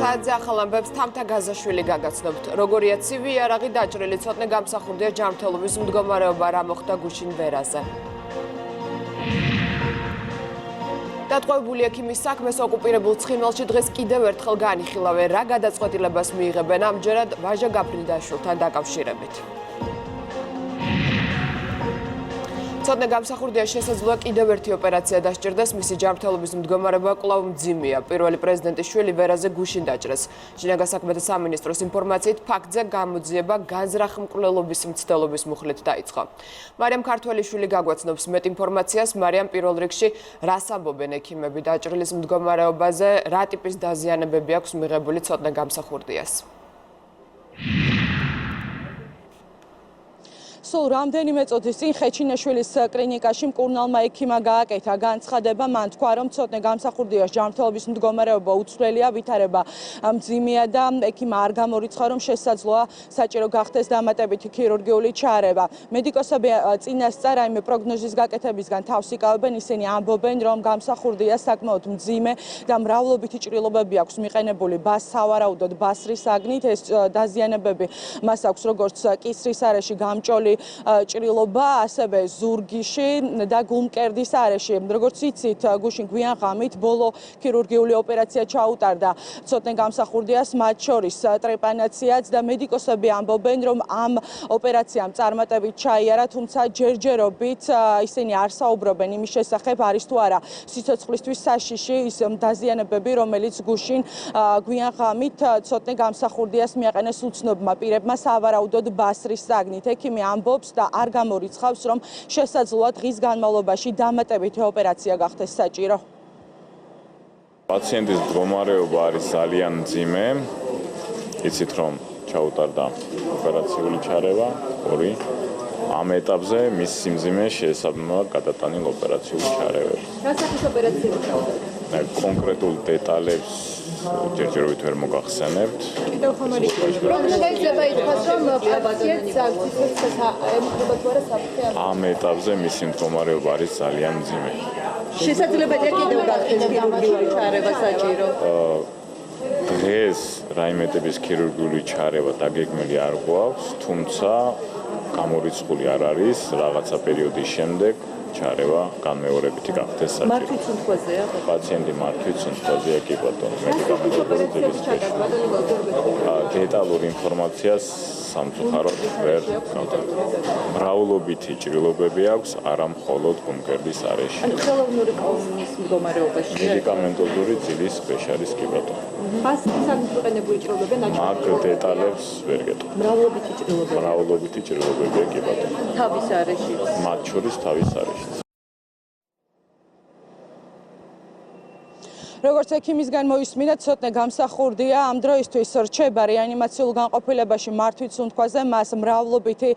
საათზე ახალ ამბებს თამთა გაზაშვილი გაგაცნობთ. როგორია ცივი იარაღი დაჭრილი ცოტნე გამსახურდია ჯანმრთელობის მდგომარეობა რა მოხდა გუშინ ვერაზე. დატყვევებული ექიმის საქმეს ოკუპირებულ ცხინვალში დღეს კიდევ ერთხელ განიხილავენ რა გადაწყვეტილებას მიიღებენ ამჯერად ვაჟა გაფრინდაშვილთან დაკავშირებით. ცოტნე გამსახურდია შესაძლოა კიდევ ერთი ოპერაცია დასჭირდეს, მისი ჯანმრთელობის მდგომარეობა კვლავ მძიმეა. პირველი პრეზიდენტის შვილი ვერაზე გუშინ დაჭრეს. შინაგან საქმეთა სამინისტროს ინფორმაციით ფაქტზე გამოძიება განზრახ-მკვლელობის მცდელობის მუხლით დაიწყო. მარიამ ქართველიშვილი გაგვაცნობს მეტ ინფორმაციას. მარიამ, პირველ რიგში რას ამბობენ ექიმები დაჭრილის მდგომარეობაზე, რა ტიპის დაზიანებები აქვს მიღებული ცოტნე გამსახურდიას? სულ რამდენიმე წუთის წინ ხეჩინაშვილის კლინიკაში მკურნალმა ექიმმა გააკეთა განცხადება. მან თქვა, რომ ცოტნე გამსახურდიას ჯანმრთელობის მდგომარეობა უცვლელია, ვითარება მძიმეა და ექიმმა არ გამორიცხა, რომ შესაძლოა საჭირო გახდეს დამატებითი ქირურგიული ჩარევა. მედიკოსები წინასწარ რაიმე პროგნოზის გაკეთებისგან თავს იკავებენ, ისინი ამბობენ, რომ გამსახურდიას საკმაოდ მძიმე და მრავლობითი ჭრილობები აქვს მიყენებული სავარაუდოდ ბასრის საგნით. ეს დაზიანებები მას აქვს როგორც კისრის არეში გამჭოლი ჭრილობა, ასევე ზურგიში და გულმკერდის არეში. როგორც იცით, გუშინ გვიან ღამით ბოლო ქირურგიული ოპერაცია ჩაუტარდა ცოტნე გამსახურდიას, მათ შორის ტრეპანაციაც და მედიკოსები ამბობენ, რომ ამ ოპერაციამ წარმატებით ჩაიარა, თუმცა ჯერჯერობით ისინი არ საუბრობენ იმის შესახებ, არის თუ არა სიცოცხლისთვის საშიში ის დაზიანებები, რომელიც გუშინ გვიან ღამით ცოტნე გამსახურდიას მიაყენეს უცნობმა პირებმა სავარაუდოდ ბასრის საგნით. ექიმი ამბობს და არ გამორიცხავს, რომ შესაძლოა დღის განმავლობაში დამატებითი ოპერაცია გახდეს საჭირო. პაციენტის მდგომარეობა არის ძალიან მძიმე. იცით, რომ ჩაუტარდა ოპერაციული ჩარევა, ორი. ამ ეტაპზე მის სიმძიმე შეესაბამება გადატანილ ოპერაციული ჩარევებს. რა სახის ოპერაციები ჩაუტარდა? კონკრეტულ დეტალებს ჯერჯერობით ვერ მოგახსენებთ. კიდევ ხომ არის პროგნოზება ითქვას, რომ პაციენტს ემუქრება თუ არა საფრთხე? ამ ეტაპზე მისი მდგომარეობა არის ძალიან მძიმე. შესაძლებელია კიდევ გახდეს ქირურგიული ჩარევა საჭირო? დღეს რაიმე ტიპის ქირურგიული ჩარევა დაგეგმილი არ გვაქვს, თუმცა გამორიცხული არ არის რაღაცა პერიოდის შემდეგ ჩარევა განმეორებითი გახდეს საჭირო. მართვის სუნთქვაზეა? პაციენტი მართვის სუნთქვაზეა, კი ბატონო, მედიკამენტური ძილის დეტალურ ინფორმაციას სამწუხაროდ ვერ გავდივართ. მრავლობითი ჭრილობები აქვს არა მხოლოდ გულმკერდის არეში. ხელოვნური კოვნის მდგომარეობაში. მედიკამენტური ძილის სპეციალისტი, კი ბატონო. ბასრის საგნით მიყენებული ჭრილობები მაგ დეტალებს ვერ გეტყვი. მრავლობითი ჭრილობები. მრავლობითი ჭრილობებია, კი ბატონო. თავის არეში. მათ შორის თავის არეში. როგორც ექიმისგან მოისმინა, ცოტნე გამსახურდია ამ დროისთვის რჩება რეანიმაციულ განყოფილებაში მართვის სუნთქვაზე, მას მრავლობითი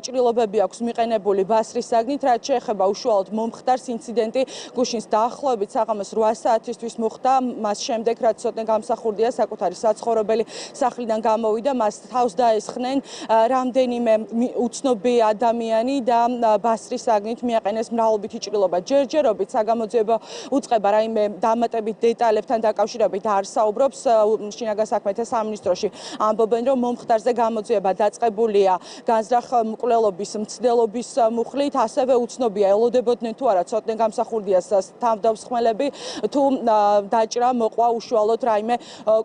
ჭრილობები აქვს მიყენებული ბასრის საგნით, რაც შეეხება უშუალოდ მომხდარს. ინციდენტი გუშინ დაახლოებით საღამოს 8 საათისთვის მოხდა, მას შემდეგ რაც ცოტნე გამსახურდია საკუთარი საცხოვრებელი სახლიდან გამოვიდა, მას თავს დაესხნენ რამდენიმე უცნობი ადამიანი და ბასრის საგნით მიაყენეს მრავლობითი ჭრილობა. ჯერჯერობით საგამოძიებო უწყება რაიმე დამატებით დეტალებთან დაკავშირებით არ საუბრობს. შინაგან საქმეთა სამინისტროში ამბობენ, რომ მომხდარზე გამოძიება დაწყებულია განზრახ-მკვლელობის მცდელობის მუხლით, ასევე უცნობია ელოდებოდნენ თუ არა ცოტნე გამსახურდიას თავდამსხმელები, თუ დაჭრა მოყვა უშუალოდ რაიმე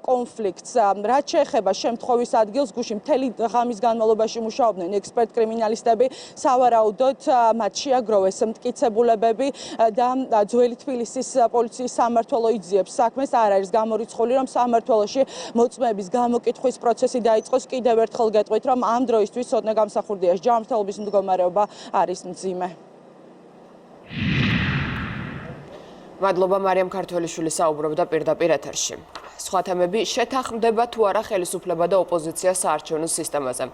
კონფლიქტს. რაც შეეხება შემთხვევის ადგილს, გუშინ მთელი ღამის განმავლობაში მუშაობდნენ ექსპერტ კრიმინალისტები, სავარაუდოდ მათ შეაგროვეს მტკიცებულებები და ძველი თბილისის პოლიციის სამმართველო იძიებს საქმეს. არ არის გამორიცხული, რომ სამმართველოში მოწმეების გამოკითხვის პროცესი დაიწყოს. კიდევ ერთხელ გეტყვით, რომ ამ დროისთვის ცოტნე გამსახურდიას ჯანმრთელობის მდგომარეობა არის მძიმე. მადლობა მარიამ ქართველიშვილი საუბრობდა პირდაპირ ეთერში. სხვა თემები შეთანხმდება თუ არა ხელისუფლება და ოპოზიცია საარჩევნო სისტემაზე.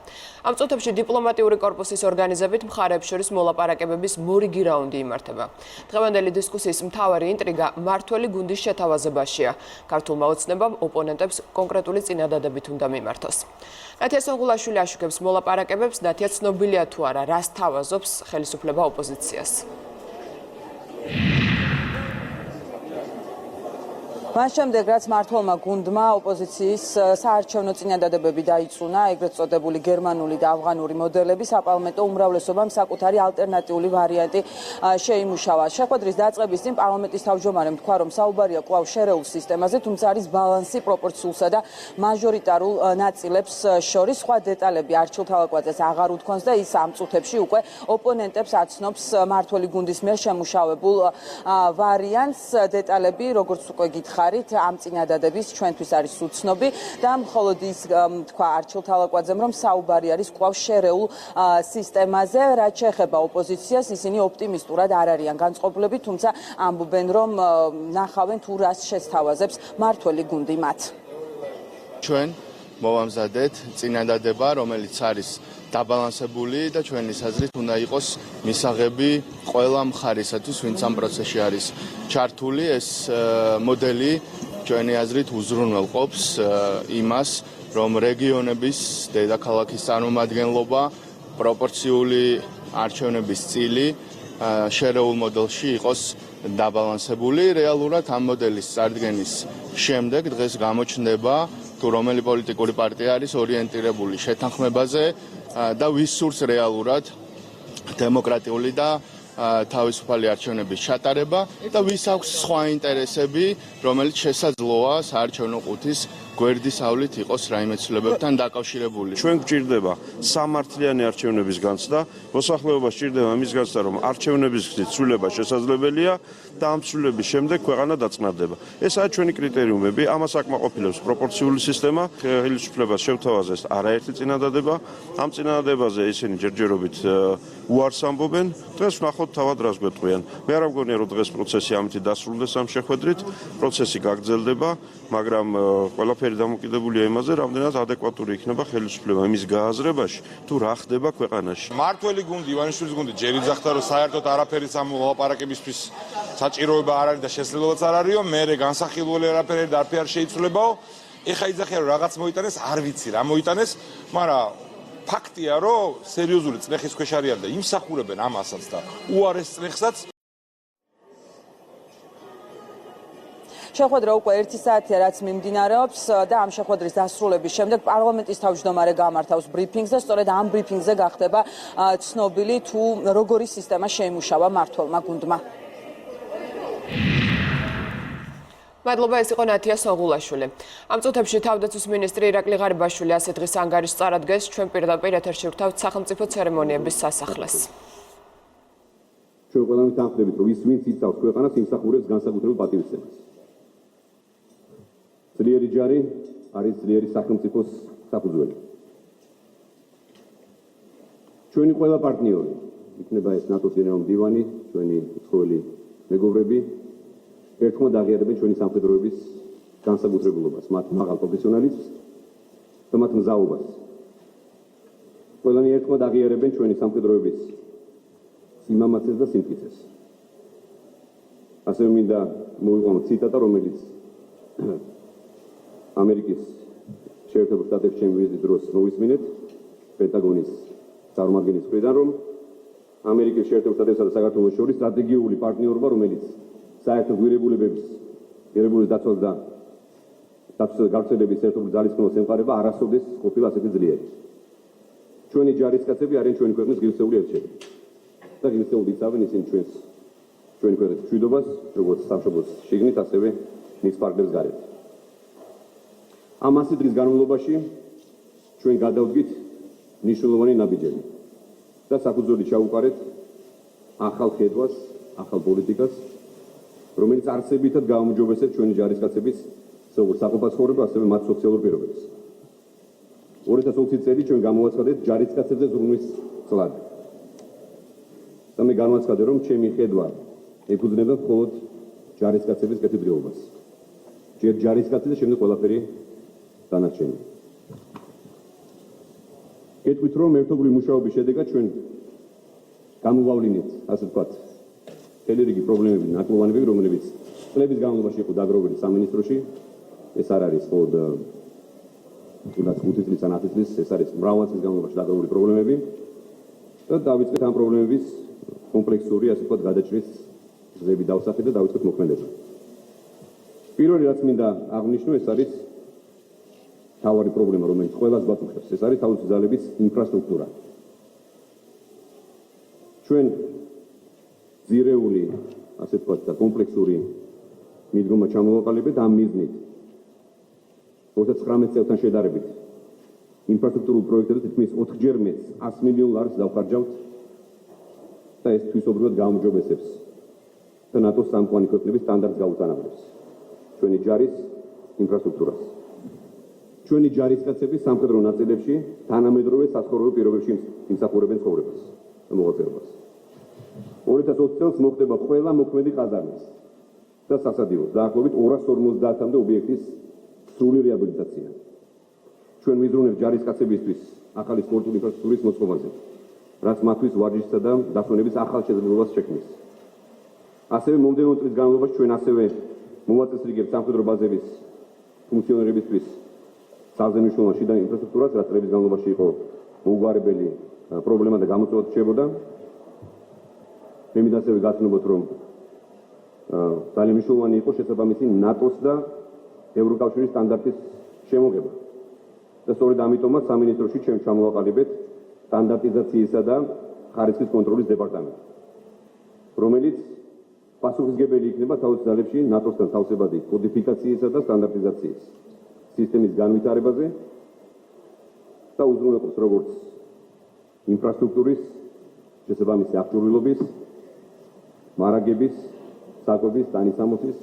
ამ წუთებში დიპლომატიური კორპუსის ორგანიზებით მხარეებს შორის მოლაპარაკებების მორიგი რაუნდი იმართება. დღევანდელი დისკუსიის მთავარი ინტრიგა მმართველი გუნდის შეთავაზებაშია. ქართულმა ოცნებამ ოპონენტებს კონკრეტული წინადადებით უნდა მიმართოს. ნათია სონღულაშვილი აშუქებს მოლაპარაკებებს, ნათია ცნობილია თუ არა რას თავაზობს ხელისუფლება ოპოზიციას. მას შემდეგ რაც მმართველმა გუნდმა ოპოზიციის საარჩევნო წინადადებები დაიწუნა, ეგრეთ წოდებული გერმანული და ავღანური მოდელები, საპარლამენტო უმრავლესობამ საკუთარი ალტერნატიული ვარიანტი შეიმუშავა. შეხვედრის დაწყების წინ პარლამენტის თავმჯდომარემ თქვა, რომ საუბარია კვლავ შერეულ სისტემაზე, თუმცა არის ბალანსი პროპორციულსა და მაჟორიტარულ ნაწილებს შორის. სხვა დეტალები არჩილ თალაკვაძეს აღარ უთქვამს და ის ამ წუთებში უკვე ოპონენტებს აცნობს მმართველი გუნდის მიერ შემუშავებულ ვარიანტს. დეტალები, როგორც უკვე გითხარით, ამ წინადადების ჩვენთვის არის უცნობი და მხოლოდ ის თქვა არჩილ თალაკვაძემ, რომ საუბარი არის კვლავ შერეულ სისტემაზე. რაც შეეხება ოპოზიციას, ისინი ოპტიმისტურად არ არიან განწყობილები, თუმცა ამბობენ, რომ ნახავენ თუ რას შესთავაზებს მმართველი გუნდი მათ. ჩვენ მოვამზადეთ წინადადება, რომელიც არის დაბალანსებული და ჩვენი აზრით უნდა იყოს მისაღები ყველა მხარისათვის, ვინც ამ პროცესში არის ჩართული. ეს მოდელი ჩვენი აზრით უზრუნველყოფს იმას, რომ რეგიონების დედაქალაქის წარმომადგენლობა პროპორციული არჩევნების წილი შერეულ მოდელში იყოს დაბალანსებული. რეალურად ამ მოდელის წარდგენის შემდეგ დღეს გამოჩნდება თუ რომელი პოლიტიკური პარტია არის ორიენტირებული შეთანხმებაზე და ვის სურს რეალურად დემოკრატიული და თავისუფალი არჩევნების ჩატარება და ვის აქვს სხვა ინტერესები, რომელიც შესაძლოა საარჩევნო ყუთის გვერდის ავლით იყოს რაიმე ცვლილებებთან დაკავშირებული. ჩვენ გვჭირდება სამართლიანი არჩევნების განცდა, მოსახლეობას სჭირდება მის განცდა, რომ არჩევნების ცვლილება შესაძლებელია და ამ ცვლილების შემდეგ ქვეყანა დაწყნარდება. ესაა ჩვენი კრიტერიუმები, ამას აკმაყოფილებს პროპორციული სისტემა, ხელისუფლებას შევთავაზეს არაერთი წინადადება, ამ წინადადებაზე ისინი ჯერჯერობით უარს ამბობენ, დღეს ვნახოთ თავად რას გვეტყვიან. მე არ მგონია, რომ დღეს პროცესი ამით დასრულდეს ამ შეხვედრით, პროცესი გაგრძელდება, მაგრამ ყველაფერი დამოკიდებულია იმაზე, რამდენად ადეკვატური იქნება ხელისუფლება იმის გააზრებაში, თუ რა ხდება ქვეყანაში. მმართველი გუნდი, ივანიშვილის გუნდი ჯერ იძახდა, რომ საერთოდ არაფერი ამ ლაპარაკებისთვის საჭიროება არ არის და შესაძლებელიც არ არისო, მე განსახილველი არაფერი და არ შეიცვლებაო. ეხა იძახია, რომ რაღაც მოიტანეს, არ ვიცი რა მოიტანეს, მაგრამ ფაქტია, რომ სერიოზული წნეხის ქვეშ არიან და იმსახურებენ ამასაც და უარეს წნეხსაც. შეხვედრა უკვე 1 საათია რაც მიმდინარეობს და ამ შეხვედრის დასრულების შემდეგ პარლამენტის თავმჯდომარე გამართავს ბრიფინგს და სწორედ ამ ბრიფინგზე გახდება ცნობილი თუ როგორი სისტემა შეიმუშავა მმართველმა გუნდმა. მადლობა, ეს იყო ნათია სოღულაშვილი. ამ წუთებში თავდაცვის მინისტრი ირაკლი ღარიბაშვილი ასეთ დღის ანგარიშს წარადგენს, ჩვენ პირდაპირ ეთერში ვთავთ სახელმწიფო ცერემონიების სასახლეს. ჩვენ ყველანი თანხმდებით, რომ ის ვინც იცავს ქვეყანას, იმსახურებს განსაკუთრებულ პატივისცემას. ძლიერი ჯარი არის ძლიერი სახელმწიფოს საფუძველი. ჩვენი ყველა პარტნიორი, იქნება ეს ნატოს გენერალური მდივანი, ჩვენი უცხოელი მეგობრები, ერთხმად აღიარებენ ჩვენი სამხედროების განსაკუთრებულობას, მათ მაღალ პროფესიონალიზმს და მათ მზაობას. ყველანი ერთხმად აღიარებენ ჩვენი სამხედროების სიმამაცეს და სიმტკიცეს. ასევე მინდა მოვიყვანოთ ციტატა, რომელიც ამერიკის შეერთებულ შტატებში ჩემი ვიზიტის დროს მოვისმინეთ პენტაგონის წარმომადგენლის მხრიდან, რომ ამერიკის შეერთებულ შტატებსა და საქართველოს შორის სტრატეგიული პარტნიორობა, რომელიც საერთო ღირებულებების დაცვას და გავრცელების ერთობლივ ძალისხმევას ემყარება, არასოდეს ყოფილა ასეთი ძლიერი. ჩვენი ჯარისკაცები არიან ჩვენი ქვეყნის ღირსეული ელჩები და ღირსეულად იცავენ ისინი ჩვენი ქვეყნის მშვიდობას, როგორც სამშობლოს შიგნით, ასევე მის პარტნიორებს გარეთ. ამ 100 დღის განმავლობაში ჩვენ გადავდგით მნიშვნელოვანი ნაბიჯები და საფუძველი ჩაუყარეთ ახალ ხედვას, ახალ პოლიტიკას, რომელიც არსებითად გაუმჯობესებს ჩვენი ჯარისკაცების როგორც საყოფაცხოვრებო, ასევე მათ სოციალურ პირობებს. 2020 წელი ჩვენ გამოვაცხადეთ ჯარისკაცებზე ზრუნვის წლად. და მე განვაცხადე, რომ ჩემი ხედვა ეფუძნება მხოლოდ ჯარისკაცების კეთილდღეობას. ჯერ ჯარისკაცი და შემდეგ ყველაფერი დანარჩენი. გეტყვით, რომ ერთობლივი მუშაობის შედეგად ჩვენ გამოვავლინეთ, ასე ვთქვათ, მთელი რიგი პრობლემები, ნაკლოვანებები, რომლებიც წლების განმავლობაში იყო დაგროვილი სამინისტროში. ეს არ არის მხოლოდ 5 წლის ან 10 წლის, ეს არის მრავალი წლის განმავლობაში დაგროვილი პრობლემები და დავიწყეთ ამ პრობლემების კომპლექსური, ასე ვთქვათ, გადაჭრის გზები დავსახეთ და დავიწყეთ მოქმედება. პირველი რაც მინდა აღვნიშნო, ეს არის თავარი პრობლემა, რომელიც ყველას გვაკუთვნებს. ეს არის თავისი ძალების ინფრასტრუქტურა. ჩვენ ძირეული, ასე ვთქვათ, და კომპლექსური მიდგომა ჩამოვაყალიბეთ ამ მიზნით. 2019 წელთან შედარებით ინფრასტრუქტურულ პროექტებზე თითქმის 4-ჯერ მეტ 100 მილიონ ლარს დავხარჯავთ და ეს თვისობრივად გაუმჯობესებს და ნატოს სამკვანი ქვეყნების სტანდარტს გაუტანაბრებს ჩვენი ჯარის ინფრასტრუქტურას. ჩვენი ჯარისკაცები სამხედრო ნაწილებში თანამედროვე საცხოვრებელ პირობებში იმსახურებენ ცხოვრებას და მოღვაწეობას. 2020 წელს მოხდება ყველა მოქმედი ყაზარმის და სასადიოს დაახლოებით 250-მდე ობიექტის სრული რეაბილიტაცია. ჩვენ ვიზრუნებთ ჯარისკაცებისთვის ახალი სპორტული ინფრასტრუქტურის მოწყობაზე, რაც მათთვის ვარჯიშისა და დასვენების ახალ შესაძლებლობას შექმნის. ასევე მომდევნო წლის განმავლობაში ჩვენ ასევე მოვაწესრიგებთ სამხედრო ბაზების ფუნქციონირებისთვის ძალზე მნიშვნელოვან შიდა ინფრასტრუქტურას, რაც წლების განმავლობაში იყო მოუგვარებელი პრობლემა და გამოწვევა რჩებოდა. მე მინდა ასევე გაცნობოთ, რომ ძალიან მნიშვნელოვანი იყო შესაბამისი ნატოს და ევროკავშირის სტანდარტის შემოღება. და სწორედ ამიტომაც სამინისტროში ჩვენ ჩამოვაყალიბეთ სტანდარტიზაციისა და ხარისხის კონტროლის დეპარტამენტი, რომელიც პასუხისმგებელი იქნება თავის ძალებში ნატოსთან თავსებადი კოდიფიკაციისა და სტანდარტიზაციის სისტემის განვითარებაზე და უზრუნველყოფს როგორც ინფრასტრუქტურის შესაბამისი აღჭურვილობის, მარაგების, საკვების, ტანისამოსის,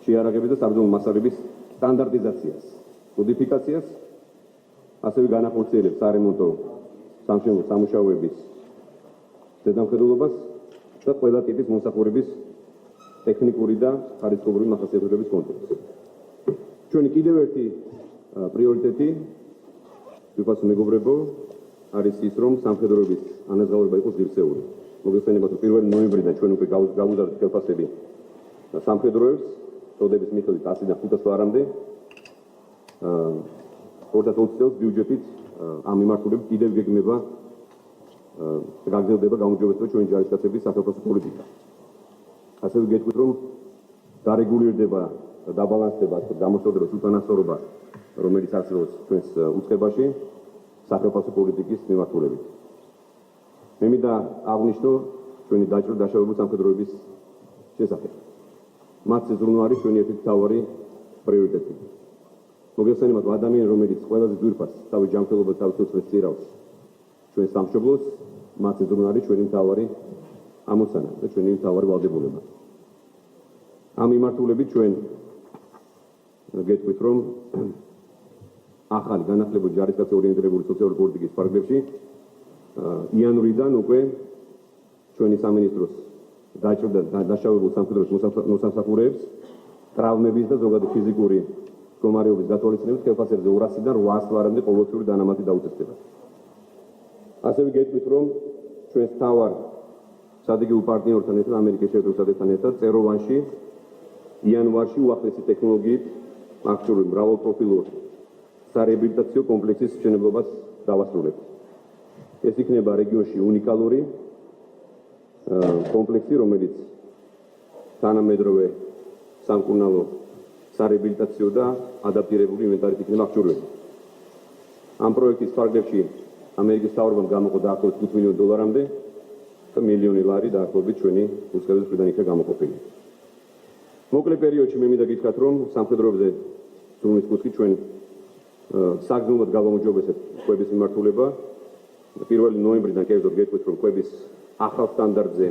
შეარაღების და საბრძოლო მასალების სტანდარტიზაციას, კოდიფიკაციას, ასევე განახორციელებს სარემონტო სამშენებლო სამუშაოების ზედამხედველობას და ყველა ტიპის მომსახურების ტექნიკური და ხარისხობრივი მახასიათებლების კონტროლს. ჩვენი კიდევ ერთი პრიორიტეტი, ვიფასო მეგობრებო, არის ის, რომ სამხედროების ანაზღაურება იყოს ღირსეული. მოგესალმებით, 1 ნოემბრიდან ჩვენ უკვე გავუზარდეთ ხელფასები სამხედროებს, წოდების მიხედვით 100-დან 500 ლარამდე. 2020 წელს ბიუჯეტით ამ მიმართულებით კიდევ გეგმება და გაგრძელდება გაუმჯობესება ჩვენი ჯარისკაცების სახელმწიფო პოლიტიკა. ასევე გეტყვით, რომ დარეგულირდება და დაბალანსდება გამოსწორდება უთანასწორობა, რომელიც არსებობს ჩვენს უწყებაში სახელმწიფო პოლიტიკის მიმართულებით. მე მინდა აღვნიშნო ჩვენი დაშავებული სამხედროების შესახებ. მათი ზრუნვა არის ჩვენი ერთ-ერთი მთავარი პრიორიტეტი. მოგესალმებით, ადამიანი, რომელიც ყველაზე ძვირფას თავის ჯანმრთელობას თავის უცხეს წირავს ჩვენ სამშობლოს, მათი ზრუნვა არის ჩვენი მთავარი ამოცანა და ჩვენი მთავარი ვალდებულება. ამ მიმართულებით ჩვენ გეტყვით, რომ ახალი განახლებული ჯარისკაცი ორიენტირებული სოციალური პოლიტიკის ფარგლებში იანვრიდან უკვე ჩვენი სამინისტროს დაშავებულ სამხედროს მოსამსახურეებს ტრავმების და ზოგადი ფიზიკური მდგომარეობის გათვალისწინებით ხელფასებზე 200-დან 800 ლარამდე ყოველწლიური დანამატი დაუწესდება. ასევე გეტყვით, რომ ჩვენს მთავარ სადიგებულ პარტნიორთან ერთად, ამერიკის შეერთებულ შტატებთან ერთად, წეროვანში იანვარში უახლესი ტექნოლოგიით აქტიური მრავალპროფილურ სარეაბილიტაციო კომპლექსის მშენებლობას დავასრულებთ. ეს იქნება რეგიონში უნიკალური კომპლექსი, რომელიც თანამედროვე სამკურნალო სარეაბილიტაციო და ადაპტირებული ინვენტარით იქნება აღჭურვილი. ამ პროექტის ფარგლებში ამერიკის მთავრობამ გამოყო დაახლოებით $5 მილიონამდე და მილიონი ლარი დაახლოებით ჩვენი უწყების მხრიდან იქნება გამოყოფილი. მოკლე პერიოდში მე მინდა გითხრათ, რომ სამხედროებზე ზრუნვის კუთხე ჩვენ საგრძნობლად გავამოჯობესებთ კვების მიმართულება. 1 ნოემბრიდან კერძოდ გეტყვით, რომ კვების ახალ სტანდარტზე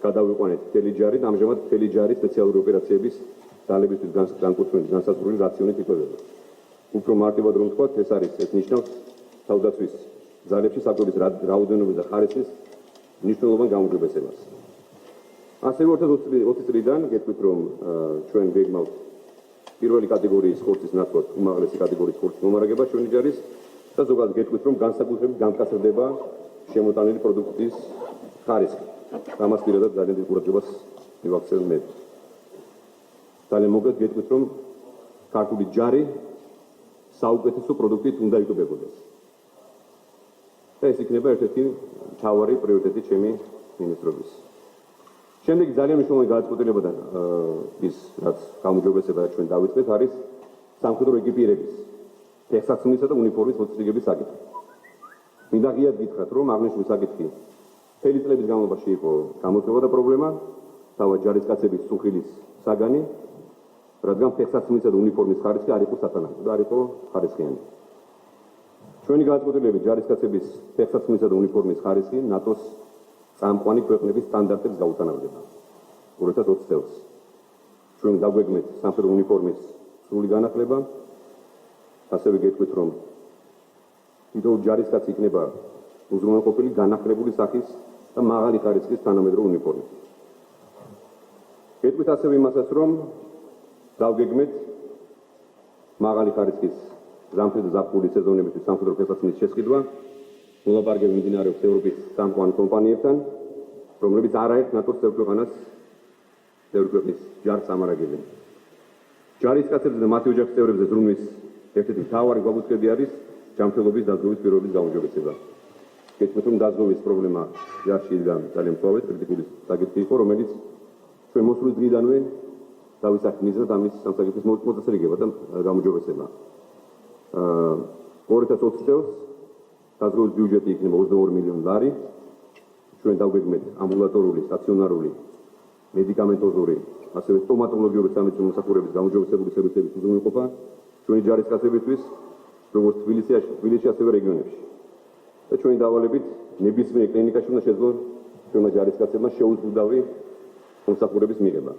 გადავიყვანეთ მთელი ჯარი, ამჟამად მთელი ჯარი სპეციალური ოპერაციების ძალებისთვის განკუთვნილი განსაზღვრული რაციონით იკვებება. უფრო მარტივად რომ ვთქვათ, ეს ნიშნავს თავდაცვის ძალებში საკვების რაოდენობის და ხარისხის მნიშვნელოვან გაუმჯობესებას. ასევე 2020 წლიდან გეტყვით, რომ ჩვენ გეგმავთ პირველი კატეგორიის ხორცის ნაცვლად უმაღლესი კატეგორიის ხორცის მომარაგება ჩვენი ჯარის და ზოგადად გეტყვით, რომ განსაკუთრებით გამკაცრდება შემოტანილი პროდუქციის ხარისხი. ამას პირადად ძალიან დიდ ყურადღებას მივაქცევ მე. ძალიან მოგეთ გეტყვით, რომ ქართული ჯარი საუკეთესო პროდუქტით უნდა იკვებებოდეს. და ეს იქნება ერთ-ერთი მთავარი პრიორიტეტი ჩემი მინისტრობის. შემდეგი ძალიან მნიშვნელოვანი გადაწყვეტილება და ის რაც გამოჯობესება ჩვენ დავიწყეთ არის სამხედრო ეკიპირების ფეხსაცმლისა და უნიფორმის მოწესრიგების საკითხი. მინდა ღიად გითხრათ, რომ აღნიშნული საკითხი მთელი წლების განმავლობაში იყო გამოწვევა და პრობლემა, თავად ჯარისკაცების სუხილის საგანი, რადგან ფეხსაცმლისა და უნიფორმის ხარისხი არ იყო სათანადო და არ იყო ხარისხიანი. ჩვენი გადაწყვეტილებით ჯარისკაცების ფეხსაცმლისა და უნიფორმის ხარისხი ნატოს წამყვანი ქვეყნების სტანდარტებს გაუტანავდება. 2020 წელს ჩვენ დაგვეგმეთ სამხედრო უნიფორმის სრული განახლება, ასევე გეტყვით, რომ თითოეულ ჯარისკაცი იქნება უზრუნველყოფილი განახლებული სახის და მაღალი ხარისხის თანამედროვე უნიფორმით. გეტყვით ასევე იმასაც, რომ დავგეგმეთ მაღალი ხარისხის ზამთრის ზაფხულის სეზონებისთვის სამხედრო ფეხსაცმლის შესყიდვა, მოლაპარაკება მიმდინარეობს ევროპის წამყვან კომპანიებთან, რომლებიც არაერთ ნატოს წევრ ქვეყნის ჯარს ამარაგებენ. ჯარისკაცებზე და მათი ოჯახის წევრებზე ზრუნვის ერთ-ერთი მთავარი გაბუწყები არის ჯანმრთელობის დაზღვევის პირობების გაუმჯობესება. გეტყვით, რომ დაზღვევის პრობლემა ჯარში იდგა ძალიან მწვავედ, კრიტიკული საკითხი იყო, რომელიც ჩვენ მოსვლის დღიდანვე დავისახეთ მიზნად ამის სამსახურის მოწესრიგება და გამოჯობესება. 2020 წელს დაზღვევის ბიუჯეტი იქნება 22 მილიონი ლარი. ჩვენ დავგეგმეთ ამბულატორული, სტაციონარული, მედიკამენტოზური, ასევე სტომატოლოგიური სამედიცინო მოსახურების გამოჯობესებული სერვისების უზრუნველყოფა ჩვენი ჯარისკაცებისთვის, როგორც თბილისში, ასევე რეგიონებში. და ჩვენი დავალებით ნებისმიერ კლინიკაში უნდა შეძლოს ჩვენმა ჯარისკაცებმა შეუზღუდავი მომსახურების მიღება.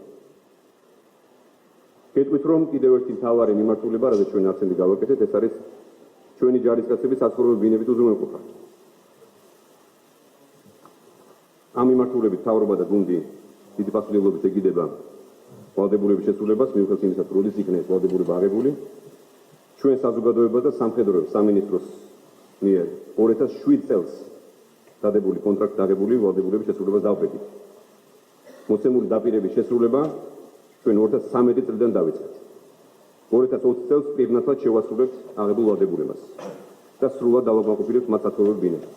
გეტყვით, რომ კიდევ ერთი მთავარი მიმართულება, რადგან ჩვენ აქცენტი გავაკეთეთ, ეს არის ჩვენი ჯარისკაცების საცხოვრებელი ბინების უზრუნველყოფა. ამ მიმართულებით მთავრობა და გუნდი დიდი პასუხისმგებლობით ეგიდება ვალდებულების შესრულებას, მიუხედავად იმისა, რომ როდის იქნება ვალდებულება აღებული. ჩვენ საზოგადოება და სამხედრო სამინისტროს მიერ 2007 წელს დადებული კონტრაქტი აღებული ვალდებულების შესრულებას დავბედით. მოცემული დაპირების შესრულება ჩვენ 2013 წლიდან დავიწყეთ. 2020 წელს პირნათლად შევასრულებთ აღებულ ვალდებულებას და სრულად დავაკმაყოფილებთ მათ საცხოვრებელ ბინებს.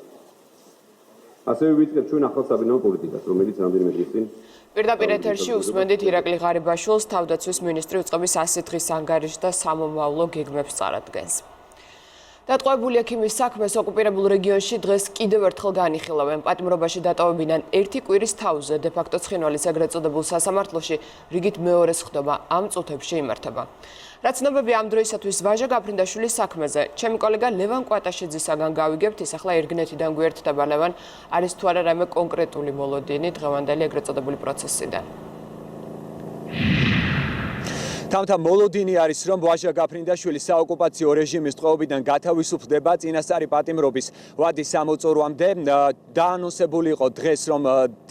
ასევე ვიწყებთ ჩვენ ახალ საბინაო პოლიტიკას, რომელიც რამდენიმე დღის წინ პირდაპირ ეთერში უსმენდით ირაკლი ღარიბაშვილს, თავდაცვის მინისტრი უწყების 100 დღის ანგარიშს და სამომავლო გეგმებს წარადგენს. დატყვევებული ექიმის საქმეს ოკუპირებულ რეგიონში დღეს კიდევ ერთხელ განიხილავენ. პატიმრობაში დატოვებინან ერთი კვირის თავზე, დე-ფაქტო ცხინვალის ეგრეთ წოდებულ სასამართლოში რიგით მეორეს ხდომა ამ წუთებში იმართება. რაც ცნობები ამ დროისათვის ვაჟა გაფრინდაშვილის საქმეზე, ჩემი კოლეგა ლევან კვატაშიძისაგან გავიგებთ, ის ახლა ერგნეთიდან გვერდდება. ლევან, არის თუ არა რაიმე კონკრეტული მოლოდინი დღევანდელი ეგრეთ წოდებული პროცესიდან? თამთა მოლოდინი არის, რომ ვაჟა გაფრინდაშვილი საოკუპაციო რეჟიმის ტყვეობიდან გათავისუფლდება წინასწარი პატიმრობის ვადის სამოწურვამდე. დაანონსებული იყო დღეს, რომ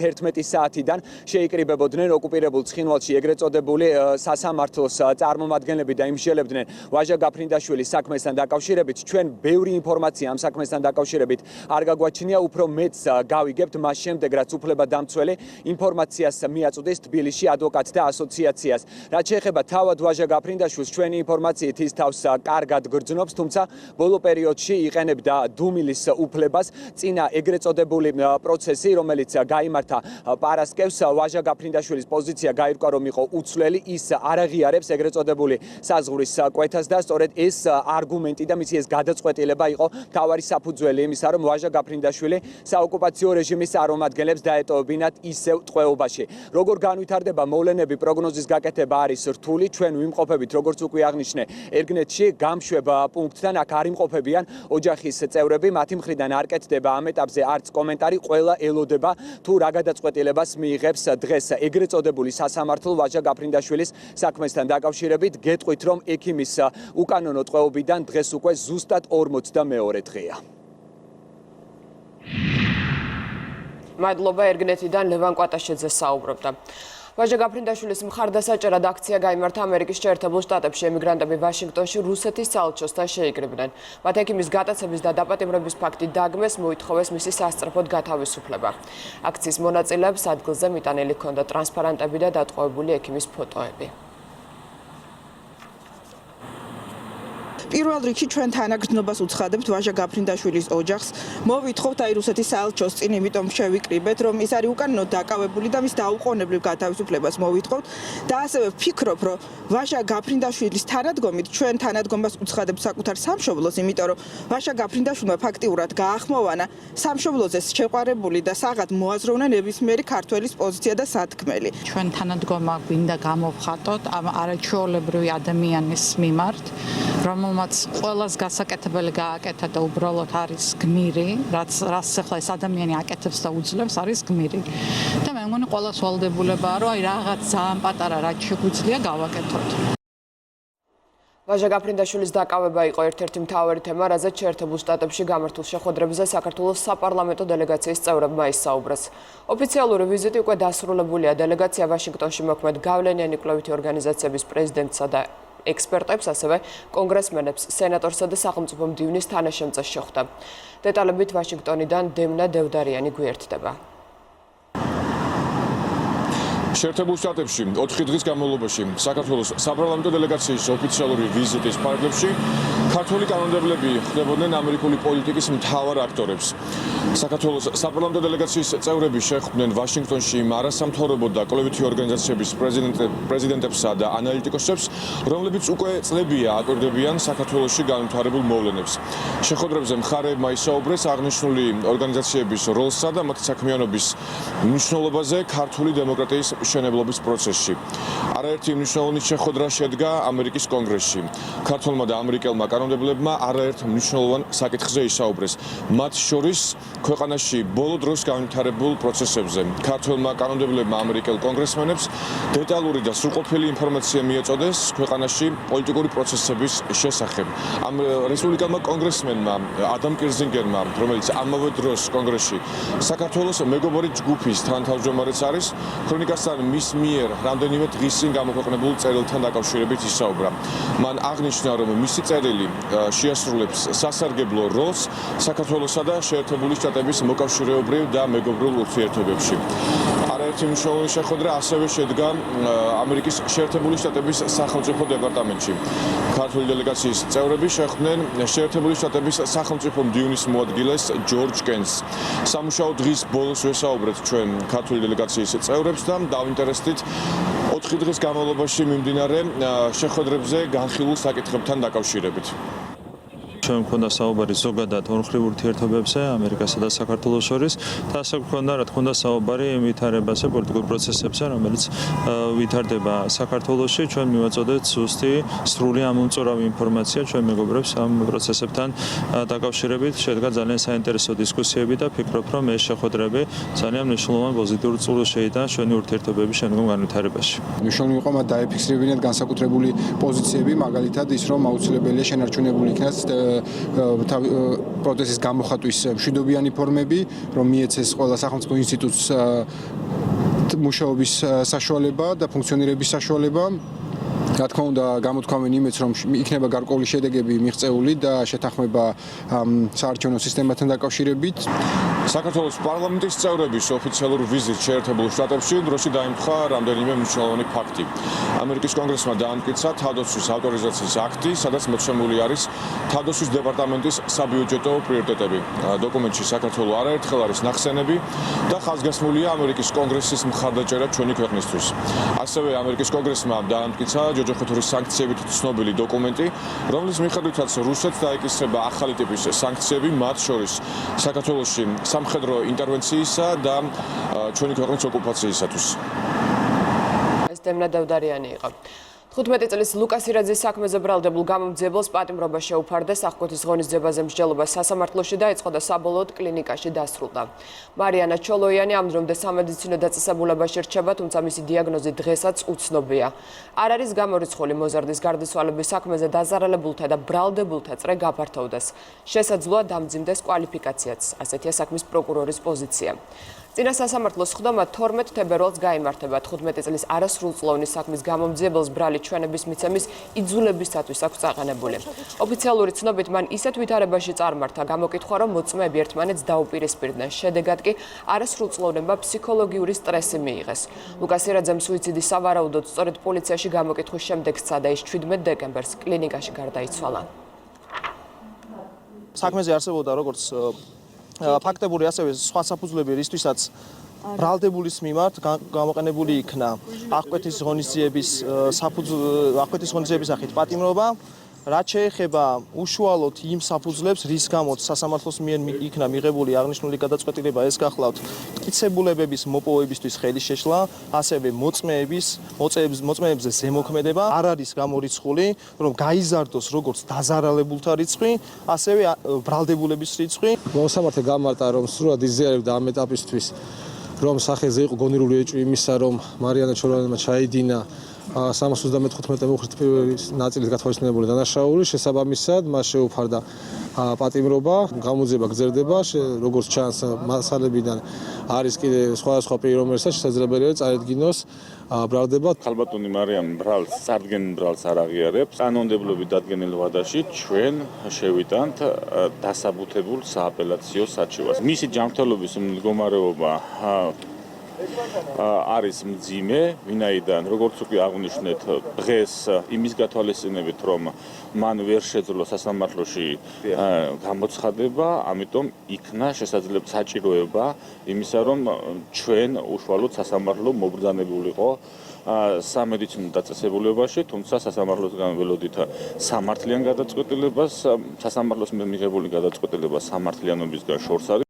11 საათიდან შეიკრიბებოდნენ ოკუპირებულ ცხინვალში ეგრეთ წოდებული სასამართლოს წარმომადგენლები და იმსჯელებდნენ ვაჟა გაფრინდაშვილის საქმესთან დაკავშირებით. ჩვენ ბევრი ინფორმაცია ამ საქმესთან დაკავშირებით არ გაგვაჩნია, უფრო მეტს გავიგებთ მას შემდეგ, რაც უფლებადამცველი ინფორმაციას მიაწვდის თბილისში ადვოკატთა ასოციაციას. რაც შეეხება თავად ვაჟა გაფრინდაშვილს, ჩვენი ინფორმაციით ის თავს კარგად გრძნობს, თუმცა ბოლო პერიოდში იყენებდა დუმილის უფლებას. წინა ეგრეთ წოდებული პროცესი, რომელიც გაიმართა პარასკევს, ვაჟა გაფრინდაშვილის პოზიცია გაირკვა, რომ იყო უცვლელი, ის არ აღიარებს ეგრეთ წოდებული საზღვრის კვეთას და სწორედ ეს არგუმენტი და მისი ეს გადაწყვეტილება იყო მთავარი საფუძველი იმისა, რომ ვაჟა გაფრინდაშვილი საოკუპაციო რეჟიმის წარმომადგენლებს დაეტოვებინათ ისევ ტყვეობაში. როგორ განვითარდება მოვლენები, პროგნოზის გაკეთება არის რთული. ჩვენ ვიმყოფებით, როგორც უკვე აღნიშნე, ერგნეთში გამშვებ პუნქტთან, აქ არ იმყოფებიან ოჯახის წევრები, მათი მხრიდან არ კეთდება ამ ეტაპზე არც კომენტარი, ყველა ელოდება თუ რა გადაწყვეტილებას მიიღებს დღეს ეგრეთ წოდებული სასამართლო ვაჟა გაფრინდაშვილის საქმესთან დაკავშირებით. გეტყვით, რომ ექიმის უკანონო ტყვეობიდან დღეს უკვე ზუსტად 42 დღეა. მადლობა, ერგნეთიდან ლევან კვატაშიძე საუბრობდა. ვაჟა გაფრინდაშვილის მხარდასაჭერად აქცია გაიმართა ამერიკის შეერთებულ შტატებში. ემიგრანტები ვაშინგტონში რუსეთის საელჩოსთან შეიკრიბნენ. მათ ექიმის გატაცების და დაპატიმრების ფაქტი დაგმეს, მოითხოვეს მისი სასწრაფოდ გათავისუფლება. აქციის მონაწილეებს ადგილზე მიტანილი ჰქონდა ტრანსპარანტები და დატყვევებული ექიმის ფოტოები. პირველ რიგში ჩვენ თანაგრძნობას უცხადებთ ვაჟა გაფრინდაშვილის ოჯახს. მოვითხოვთ აი რუსეთის საელჩოს წინ, იმიტომ შევიკრიბეთ, რომ ის არის უკანონოდ დაკავებული და მის დაუყოვნებლივ გათავისუფლებას მოვითხოვთ და ასევე ვფიქრობ, რომ ვაჟა გაფრინდაშვილის თანადგომით ჩვენ თანადგომას უცხადებთ საკუთარ სამშობლოს, იმიტომ რომ ვაჟა გაფრინდაშვილმა ფაქტიურად გაახმოვანა სამშობლოზე შეყვარებული და საღად მოაზროვნა ნებისმიერი ქართველის პოზიცია და სათქმელი. ჩვენ თანადგომა გვინდა გამოვხატოთ ამ არაჩვეულებრივი ადამიანის მიმართ, რომელმაც ყველას გასაკეთებელი გააკეთა და უბრალოდ არის გმირი, რაც ახლა ეს ადამიანი აკეთებს და უძლებს, არის გმირი. და მე მგონი ყველას ვალდებულებაა, რომ აი რაღაც ძალიან პატარა რაც შეგვიძლია გავაკეთოთ. ვაჟა გაფრინდაშვილის დაკავება იყო ერთ-ერთი მთავარი თემა, რაზეც შეერთებულ შტატებში გამართულ შეხვედრებზე საქართველოს საპარლამენტო დელეგაციის წევრებმა ისაუბრეს. ოფიციალური ვიზიტი უკვე დასრულებულია. დელეგაცია ვაშინგტონში მოქმედ გავლენიანი კვლევითი ორგანიზაციების პრეზიდენტსა და ექსპერტებს, ასევე კონგრესმენებს, სენატორსა და სახელმწიფო მდივნის თანაშემწეს შეხვდა. დეტალებით ვაშინგტონიდან დემნა დევდარიანი გვერდდება. შეერთებულ შტატებში 4 დღის განმავლობაში საქართველოს საპარლამენტო დელეგაციის ოფიციალური ვიზიტის ფარგლებში ქართული კანონმდებლები ხდებოდნენ ამერიკული პოლიტიკის მთავარ აქტორებს. საქართველოს საპარლამენტო დელეგაციის წევრები შეხვდნენ ვაშინგტონში არასამთავრობო და კვლევითი ორგანიზაციების პრეზიდენტებსა და ანალიტიკოსებს, რომლებიც უკვე წლებია აკვირდებიან საქართველოში განვითარებულ მოვლენებს. შეხვედრებზე მხარეებმა ისაუბრეს აღნიშნული ორგანიზაციების როლსა და მათი საქმიანობის მნიშვნელობაზე ქართული დემოკრატიის მშენებლობის პროცესში. არაერთი მნიშვნელოვანი შეხვედრა შედგა ამერიკის კონგრესში. ქართველმა და ამერიკელმა კანონმდებლებმა არაერთ მნიშვნელოვან საკითხზე ისაუბრეს. მათ შორის ქვეყანაში ბოლო დროს განვითარებულ პროცესებზე. ქართველმა კანონმდებლებმა ამერიკელ კონგრესმენებს დეტალური და სრულყოფილი ინფორმაცია მიეწოდეს ქვეყანაში პოლიტიკური პროცესების შესახებ. ამ რესპუბლიკელმა კონგრესმენმა ადამ კირზინგერმა, რომელიც ამავე დროს კონგრესში საქართველოს მეგობარი ჯგუფის თანათავმჯდომარეც არის, ქრონიკასთან მის მიერ რამდენიმე დღის წინ გამოქვეყნებულ წერილთან დაკავშირებით ისაუბრა. მან აღნიშნა, რომ მისი წერილი შეასრულებს სასარგებლო როლს საქართველოსა და შეერთებული შტატების მოკავშირეობრივ და მეგობრულ ურთიერთობებში. არაერთი მნიშვნელოვანი შეხვედრა ასევე შედგა ამერიკის შეერთებული შტატების სახელმწიფო დეპარტამენტში. ქართული დელეგაციის წევრები შეხვდნენ შეერთებული შტატების სახელმწიფო მდივნის მოადგილეს ჯორჯ კენს. სამუშაო დღის ბოლოს ვესაუბრეთ ჩვენ ქართული დელეგაციის წევრებს და დავინტერესდით 4 დღის განმავლობაში მიმდინარე შეხვედრებზე განხილულ საკითხებთან დაკავშირებით. ჩვენ მქონდა საუბარი ზოგადად ორმხრივ ურთიერთობებზე ამერიკასა და საქართველოს შორის და ასე მქონდა რა თქმა უნდა საუბარი ვითარებაზე, პოლიტიკურ პროცესებზე, რომელიც ვითარდება საქართველოში. ჩვენ მივაწოდეთ ზუსტი სრული ამომწორავი ინფორმაცია ჩვენ მეგობრებს ამ პროცესებთან დაკავშირებით. შედგა ძალიან საინტერესო დისკუსიები და ფიქრობ, რომ ეს შეხვედრები ძალიან მნიშვნელოვან პოზიტიურ წვლილს შეიტანა ჩვენი ურთიერთობების შემდგომ განვითარებაში. მნიშვნელოვანი იყო მათ დაეფიქსირებინათ განსაკუთრებული პოზიციები, მაგალითად ის, რომ აუცილებელია შენარჩუნებული იქნას პროცესის გამოხატვის მშვიდობიანი ფორმები, რომ მიეცეს ყველა სახელმწიფო ინსტიტუტს მუშაობის საშუალება და ფუნქციონირების საშუალება. რა თქმა უნდა, გამოთქვამენ იმედს, რომ იქნება გარკვეული შედეგები მიღწეული და შეთანხმება საარჩევნო სისტემასთან დაკავშირებით. საქართველოს პარლამენტის წევრების ოფიციალურ ვიზიტს შეერთებულ შტატებში დროში დაემთხვა რამდენიმე მნიშვნელოვანი ფაქტი. ამერიკის კონგრესმა დაამტკიცა თავდაცვის ავტორიზაციის აქტი, სადაც მოჩვენებული არის თავდაცვის დეპარტამენტის საბიუჯეტო პრიორიტეტები. დოკუმენტში საქართველო არაერთხელ არის ნახსენები და ხაზგასმულია ამერიკის კონგრესის მხარდაჭერა ჩვენი ქვეყნისთვის. ასევე ამერიკის კონგრესმა დაამტკიცა ჯოჯოხეთური სანქციებით ცნობილი დოკუმენტი, რომლის მიხედვითაც რუსეთს დაეკისრება ახალი ტიპის სანქციები, მათ შორის საქართველოში სამხედრო ინტერვენციისა და ჩვენი ქვეყნის ოკუპაციისათვის. ეს დემნა დევდარიანი იყო. 15 წლის ლუკას ირაძის საქმეზე ბრალდებულ გამომძიებელს პატიმრობა შეუფარდეს. აღკვეთის ღონისძიებაზე მსჯელობა სასამართლოში დაიწყო და საბოლოოდ კლინიკაში დასრულდა. მარიანა ჩოლოიანი ამ დრომდე სამედიცინო დაწესებულებაში რჩება, თუმცა მისი დიაგნოზი დღესაც უცნობია. არ არის გამორიცხული მოზარდის გარდაცვალების საქმეზე დაზარალებულთა და ბრალდებულთა წრე გაფართოვდეს. შესაძლოა დამძიმდეს კვალიფიკაციაც, ასეთია საქმის პროკურორის პოზიცია. წინა სასამართლოს ხდომა 12 თებერვალს გაიმართება. 15 წლის არასრულწლოვანი საქმის გამომძიებელს ბრალი ჩვენების მიცემის იძულებისათვის აქვს წაყენებული. ოფიციალური ცნობით მან ისეთ ვითარებაში წარმართა გამოკითხვა, რომ მოწმეები ერთმანეთს დაუპირისპირდნენ. შედეგად კი არასრულწლოვნება ფსიქოლოგიური სტრესი მიიღეს. ლუკას ირაძემ სუიციდის სავარაუდოდ სწორედ პოლიციაში გამოკითხვის შემდეგ სცადა, ის 17 დეკემბერს კლინიკაში გარდაიცვალა. საქმეზე არსებობდა როგორც ფაქტებული, ასევე სხვა საფუძვლები, რისთვისაც ბრალდებულის მიმართ გამოყენებული იქნა აღკვეთის ღონისძიების სახით პატიმრობა, რაც შეეხება უშუალოდ იმ საფუძვლებს, რის გამოც სასამართლოს მიერ იქნა მიღებული აღნიშნული გადაწყვეტილება, ეს გახლავთ მტკიცებულებების მოპოვებისთვის ხელის შეშლა, ასევე მოწმეებზე ზემოქმედება, არ არის გამორიცხული, რომ გაიზარდოს როგორც დაზარალებულთა რიცხვი, ასევე ბრალდებულების რიცხვი. მოსამართლე გამარტა, რომ სრულად იზიარებდა ამ ეტაპისთვის, რომ სახეზე იყო გონირული ეჭვი იმისა, რომ მარიანა ჩორიანმა ჩაიდინა 335 მუხლით პირველი ნაწილის გათვალისწინებული დანაშაული, შესაბამისად მას შეუფარდა პატიმრობა, გამოძიება გრძელდება, როგორც ჩანს მასალებიდან არის კიდე სხვადასხვა პირი, რომელსაც შესაძლებელია წარედგინოს ბრალდება. ქალბატონი მარიამ ბრალს, სარდგენ ბრალს არ აღიარებს. კანონმდებლობით დადგენილ ვადაში ჩვენ შევიტანთ დასაბუთებულ სააპელაციო საჩივარს. მისი ჯანმრთელობის მდგომარეობა არის მძიმე, ვინაიდან როგორც უკვე აღვნიშნეთ, დღეს იმის გათვალისწინებით, რომ მან ვერ შეძლო სასამართლოში გამოცხადება, ამიტომ იქნა შესაძლებელი საჭიროება იმისა, რომ ჩვენ უშუალოდ სასამართლო მობრძანებულიყო სამედიცინო დაწესებულებაში, თუმცა სასამართლოსგან ველოდით სამართლიან გადაწყვეტილებას, სასამართლოს მიღებული გადაწყვეტილება სამართლიანობისგან შორს არის.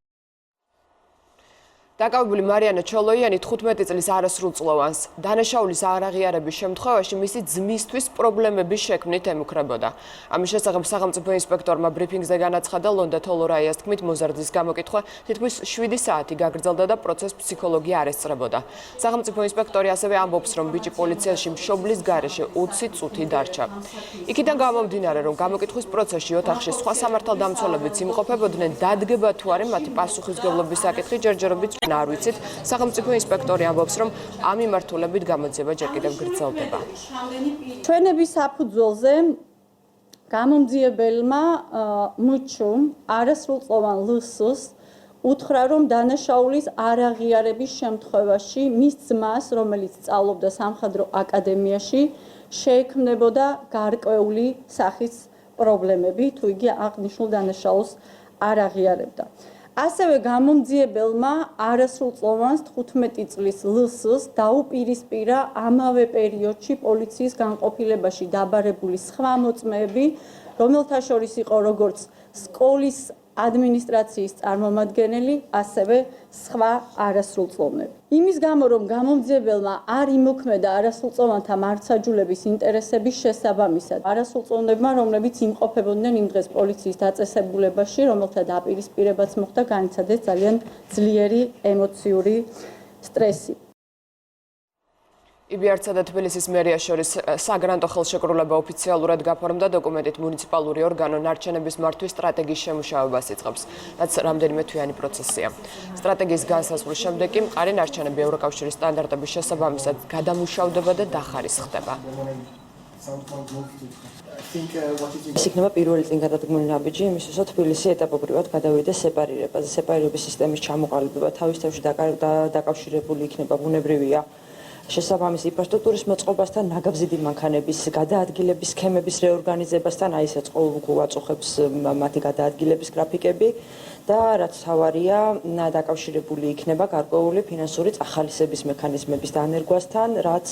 დაკავებული მარიანა ჩოლოიანი 15 წლის არასრულწლოვანს დანაშაულის არაღიარების შემთხვევაში მისი ძმისთვის პრობლემების შექმნით ემუქრებოდა. ამის შესახებ სახელმწიფო ინსპექტორმა ბრიფინგზე განაცხადა ლონდა თოლორაიას თქმით, მოზარდის გამოკითხვა თითქმის 7 საათი გაგრძელდა და პროცესს ფსიქოლოგი არ ესწრებოდა. სახელმწიფო ინსპექტორი ასევე ამბობს, რომ ბიჭი პოლიციაში მშობლის გარეშე 20 წუთი დარჩა. იქიდან გამომდინარე, რომ გამოკითხვის პროცესში ოთახში სხვა სამართალდამცველებიც იმყოფებოდნენ, დადგება თუ არა მათი პასუხისმგებლობის საკითხი ჯერჯერობით არ ვიცით, სახელმწიფო ინსპექტორი ამბობს, რომ ამ მიმართულებით გამოძიება ჯერ კიდევ გრძელდება. ჩვენების საფუძველზე გამომძიებელმა მუჩუმ არასრულწლოვან ლსს უთხრა, რომ დანაშაულის არაღიარების შემთხვევაში მის ძმას, რომელიც სწავლობდა სამხედრო აკადემიაში, შეექმნებოდა გარკვეული სახის პრობლემები, თუ იგი აღნიშნულ დანაშაულს არ აღიარებდა. ასევე გამომძიებელმა არასრულწლოვანს 15 წლის ლსს დაუპირისპირა ამავე პერიოდში პოლიციის განყოფილებაში დაბარებული სხვა მოწმეები, რომელთა შორის იყო როგორც სკოლის ადმინისტრაციის წარმომადგენელი, ასევე სხვა არასრულწლოვნები. იმის გამო, რომ გამომძიებელმა არ იმოქმედა არასრულწლოვანთა მართლმსაჯულების ინტერესების შესაბამისად, არასრულწლოვნებმა, რომლებიც იმყოფებოდნენ იმ დღეს პოლიციის დაწესებულებაში, რომელთა დაპირისპირებაც მოხდა, განიცადეს ძალიან ძლიერი ემოციური სტრესი. იბიარცსა და თბილისის მერიას შორის საგრანტო ხელშეკრულება ოფიციალურად გაფორმდა, დოკუმენტით მუნიციპალური ორგანო ნარჩენების მართვის სტრატეგიის შემუშავებას იწყებს, რაც რამდენიმე თვიანი პროცესია. სტრატეგიის განსაზღვრის შემდეგ კი მყარი ნარჩენები ევროკავშირის სტანდარტების შესაბამისად გადამუშავდება და დახარისხდება. ეს იქნება პირველი წინ გადადგმული ნაბიჯი იმისათვის, თბილისი ეტაპობრივად გადავიდეს სეპარირებაზე. სეპარირების სისტემის ჩამოყალიბება თავის თავში დაკავშირებული იქნება, ბუნებრივია, შესაბამის ინფრასტრუქტურის მოწყობასთან, ნაგავზიდი მანქანების გადაადგილების სქემების რეორგანიზებასთან, აი ესაც უაწუხებს მათი გადაადგილების გრაფიკები და რაც თავარია, დაკავშირებული იქნება გარკვეული ფინანსური წახალისების მექანიზმების დანერგვასთან, რაც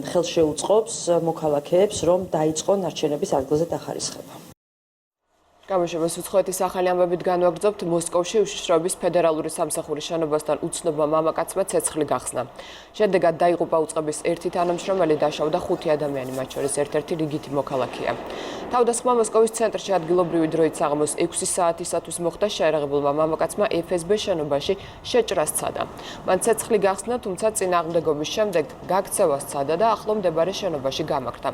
ხელს შეუწყობს მოქალაქეებს, რომ დაიწყონ ნარჩენების ადგილზე დახარისხება. გამოშვებას უცხოეთის ახალი ამბებით განვაგრძობთ, მოსკოვში უშიშროების ფედერალური სამსახურის შენობასთან უცნობმა მამაკაცმა ცეცხლი გახსნა. შედეგად დაიღუპა უწყების ერთი თანამშრომელი, დაშავდა 5 ადამიანი, მათ შორის ერთ-ერთი რიგითი მოქალაქეა. თავდასხმა მოსკოვის ცენტრში ადგილობრივი დროით საღამოს 6 საათისათვის მოხდა, შეერაღებულმა მამაკაცმა FSB შენობაში შეჭრას სცადა. მან ცეცხლი გახსნა, თუმცა წინააღმდეგობის შემდეგ გაქცევას სცადა და ახლო მდებარე შენობაში გამაგრდა.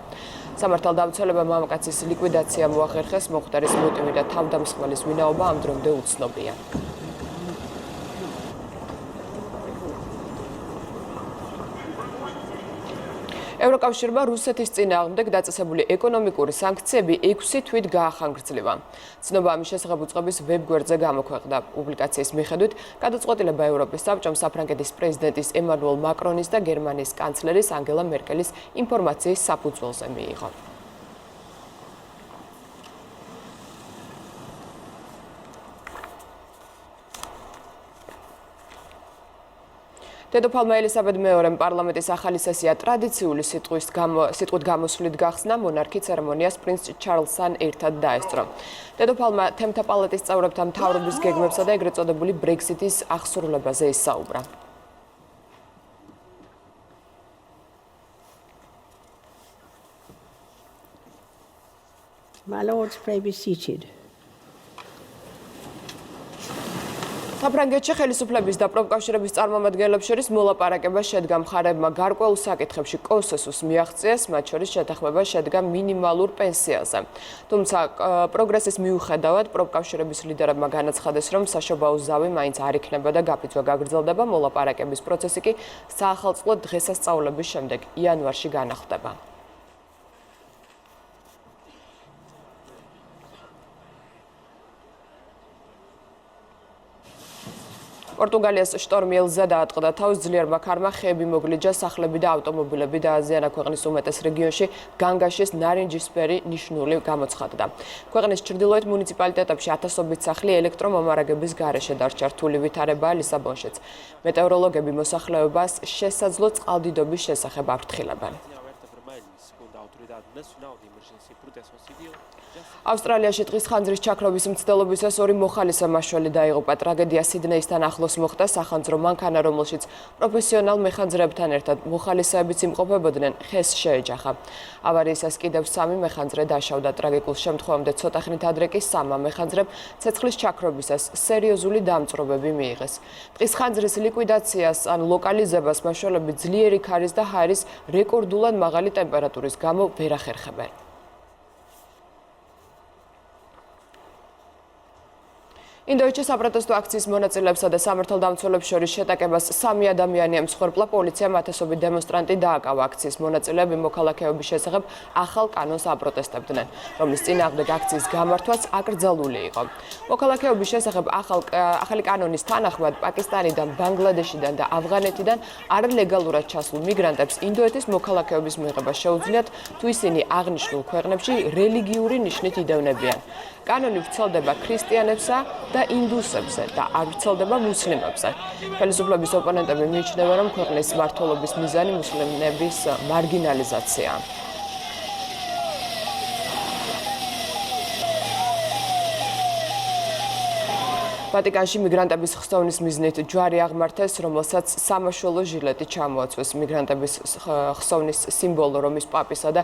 სამართალდამცველებმა მამაკაცის ლიკვიდაცია მოახერხეს, მოხდარის მოტივი და თავდამსხმელის ვინაობა ამ დრომდე უცნობია. ევროკავშირმა რუსეთის წინააღმდეგ დაწესებული ეკონომიკური სანქციები 6 თვით გაახანგრძლივა. ცნობა ამის შესახებ უწყების ვებ-გვერდზე გამოქვეყნდა. პუბლიკაციის მიხედვით, გადაწყვეტილება ევროპის საბჭომ საფრანგეთის პრეზიდენტის ემანუელ მაკრონის და გერმანიის კანცლერის ანგელა მერკელის ინფორმაციის საფუძველზე მიიღო. დედოფალმა ელისაბედ მეორემ პარლამენტის ახალი სესია ტრადიციული სიტყვით გამოსვლით გახსნა, მონარქი ცერემონიას პრინც ჩარლზთან ერთად დაესწრო. დედოფალმა თემთა პალატის წევრებთან მთავრობის გეგმებსა და ეგრეთ წოდებული ბრექსიტის აღსრულებაზე ისაუბრა. My lords, pray be seated. საფრანგეთში ხელისუფლების და პროფკავშირების წარმომადგენლებს შორის მოლაპარაკება შედგა მხარეებმა გარკვეულ საკითხებში კონსენსუსს მიაღწიეს, მათ შორის შეთანხმება შედგა მინიმალურ პენსიაზე. თუმცა პროგრესის მიუხედავად პროფკავშირების ლიდერებმა განაცხადეს, რომ საშობაო ზავი მაინც არ იქნება და გაფიცვა გაგრძელდება, მოლაპარაკების პროცესი კი საახალწლო დღესასწაულების შემდეგ იანვარში განახლდება. პორტუგალიას შტორმი ელზა დაატყდა თავს, ძლიერმა ქარმა ხეები მოგლიჯა, სახლები და ავტომობილები დააზიანა ქვეყნის უმეტეს რეგიონში, განგაშის ნარინჯისფერი ნიშნული გამოცხადდა. ქვეყნის ჩრდილოეთ მუნიციპალიტეტებში ათასობით სახლი ელექტრომომარაგების გარეშე დარჩა, რთული ვითარებაა ლისაბონშიც. მეტეოროლოგები მოსახლეობას შესაძლო წყალდიდობის შესახებ აფრთხილებენ. ავსტრალიაში ტყის ხანძრის ჩაქრობის მცდელობისას ორი მოხალისე მაშველი დაიღუპა. ტრაგედია სიდნეისთან ახლოს მოხდა სახანძრო მანქანა, რომელშიც პროფესიონალ მეხანძრეებთან ერთად მოხალისეებიც იმყოფებოდნენ, ხეს შეეჯახა. ავარიისას კიდევ 3 მეხანძრე დაშავდა. ტრაგიკულ შემთხვევამდე ცოტა ხნით ადრე კი 3 მეხანძრემ ცეცხლის ჩაქრობისას სერიოზული დამწვრობები მიიღეს. ტყის ხანძრის ლიკვიდაციას ან ლოკალიზებას მაშველები ძლიერი ქარის და ჰაერის რეკორდულად მაღალი ტემპერატურის გამო ვერ ახერხებენ. ინდოეთში საპროტესტო აქციის მონაწილეებსა და სამართალდამცველებს შორის შეტაკებას 3 ადამიანი ემსხვერპლა. პოლიციამ ათასობით დემონსტრანტი დააკავა. აქციის მონაწილეები მოქალაქეობის შესახებ ახალ კანონს აპროტესტებდნენ, რომლის წინააღმდეგ აქციის გამართვაც აკრძალული იყო. მოქალაქეობის შესახებ ახალი კანონის თანახმად პაკისტანიდან, ბანგლადეშიდან და ავღანეთიდან არალეგალურად ჩასულ მიგრანტებს ინდოეთის მოქალაქეობის მიღება შეუძლიათ, თუ ისინი აღნიშნულ ქვეყნებში რელიგიური ნიშნით იდევნებიან. კანონი ვრცელდება ქრისტიანებსა და ინდუსებზე და არ ვრცელდება მუსლიმებზე. ხელისუფლების ოპონენტები მიიჩნევენ, რომ ქვეყნის მმართველობის მიზანი მუსლიმების მარგინალიზაციაა. ვატიკანში მიგრანტების ხსოვნის მიზნით ჯვარი აღმართეს, რომელსაც სამაშველო ჟილეტი ჩამოაცვეს. მიგრანტების ხსოვნის სიმბოლო რომის პაპისა და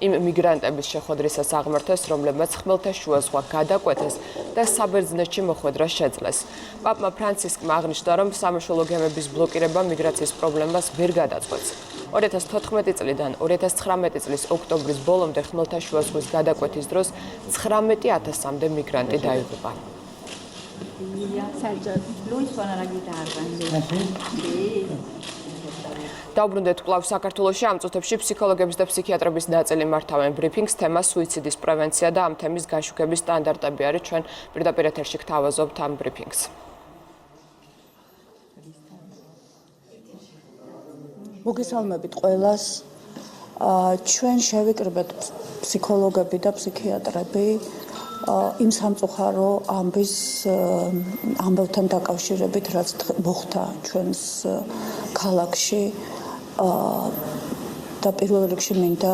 იმ მიგრანტების შეხვედრისას აღმართეს, რომლებმაც ხმელთაშუა ზღვა გადაკვეთეს და საბერძნეთში მოხვედრა შეძლეს. პაპმა ფრანცისკმა აღნიშნა, რომ სამაშველო გემების ბლოკირება მიგრაციის პრობლემას ვერ გადაწყვეტს. 2014 წლიდან 2019 წლის ოქტომბრის ბოლომდე ხმელთაშუა ზღვის გადაკვეთის დროს 19,000-მდე მიგრანტი დაიღუპა. დაუბრუნდეთ კვლავ საქართველოში. ამ წუთებში ფსიქოლოგების და ფსიქიატრების ნაწილი მართავენ ბრიფინგს. თემა სუიციდის პრევენცია და ამ თემის გაშუქების სტანდარტები არის. ჩვენ პირდაპირ ეთერში გთავაზობთ ამ ბრიფინგს. მოგესალმებით ყველას. ჩვენ შევიკრიბეთ ფსიქოლოგები და ფსიქიატრები იმ სამწუხარო ამბავთან დაკავშირებით, რაც მოხდა ჩვენს ქალაქში და პირველ რიგში მინდა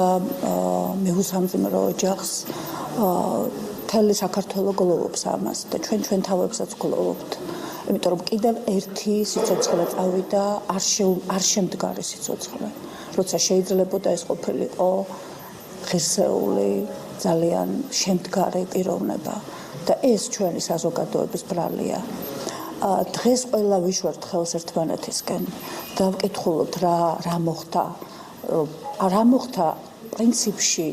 მეუსამძიმრო ოჯახს, მთელი საქართველო გლოვობს ამას და ჩვენ თავებსაც გლოვობთ. იმიტომ რომ კიდევ ერთი სიცოცხლე წავიდა, არ შემდგარი სიცოცხლე, როცა შეიძლებოდა ეს ყოფილიყო ღირსეული, ძალიან შემდგარი პიროვნება და ეს ჩვენი საზოგადოების ბრალია. დღეს ყველა ვიშვართ ხელს ერთმანეთისკენ და ვკითხულობთ რა მოხდა. რა მოხდა პრინციპში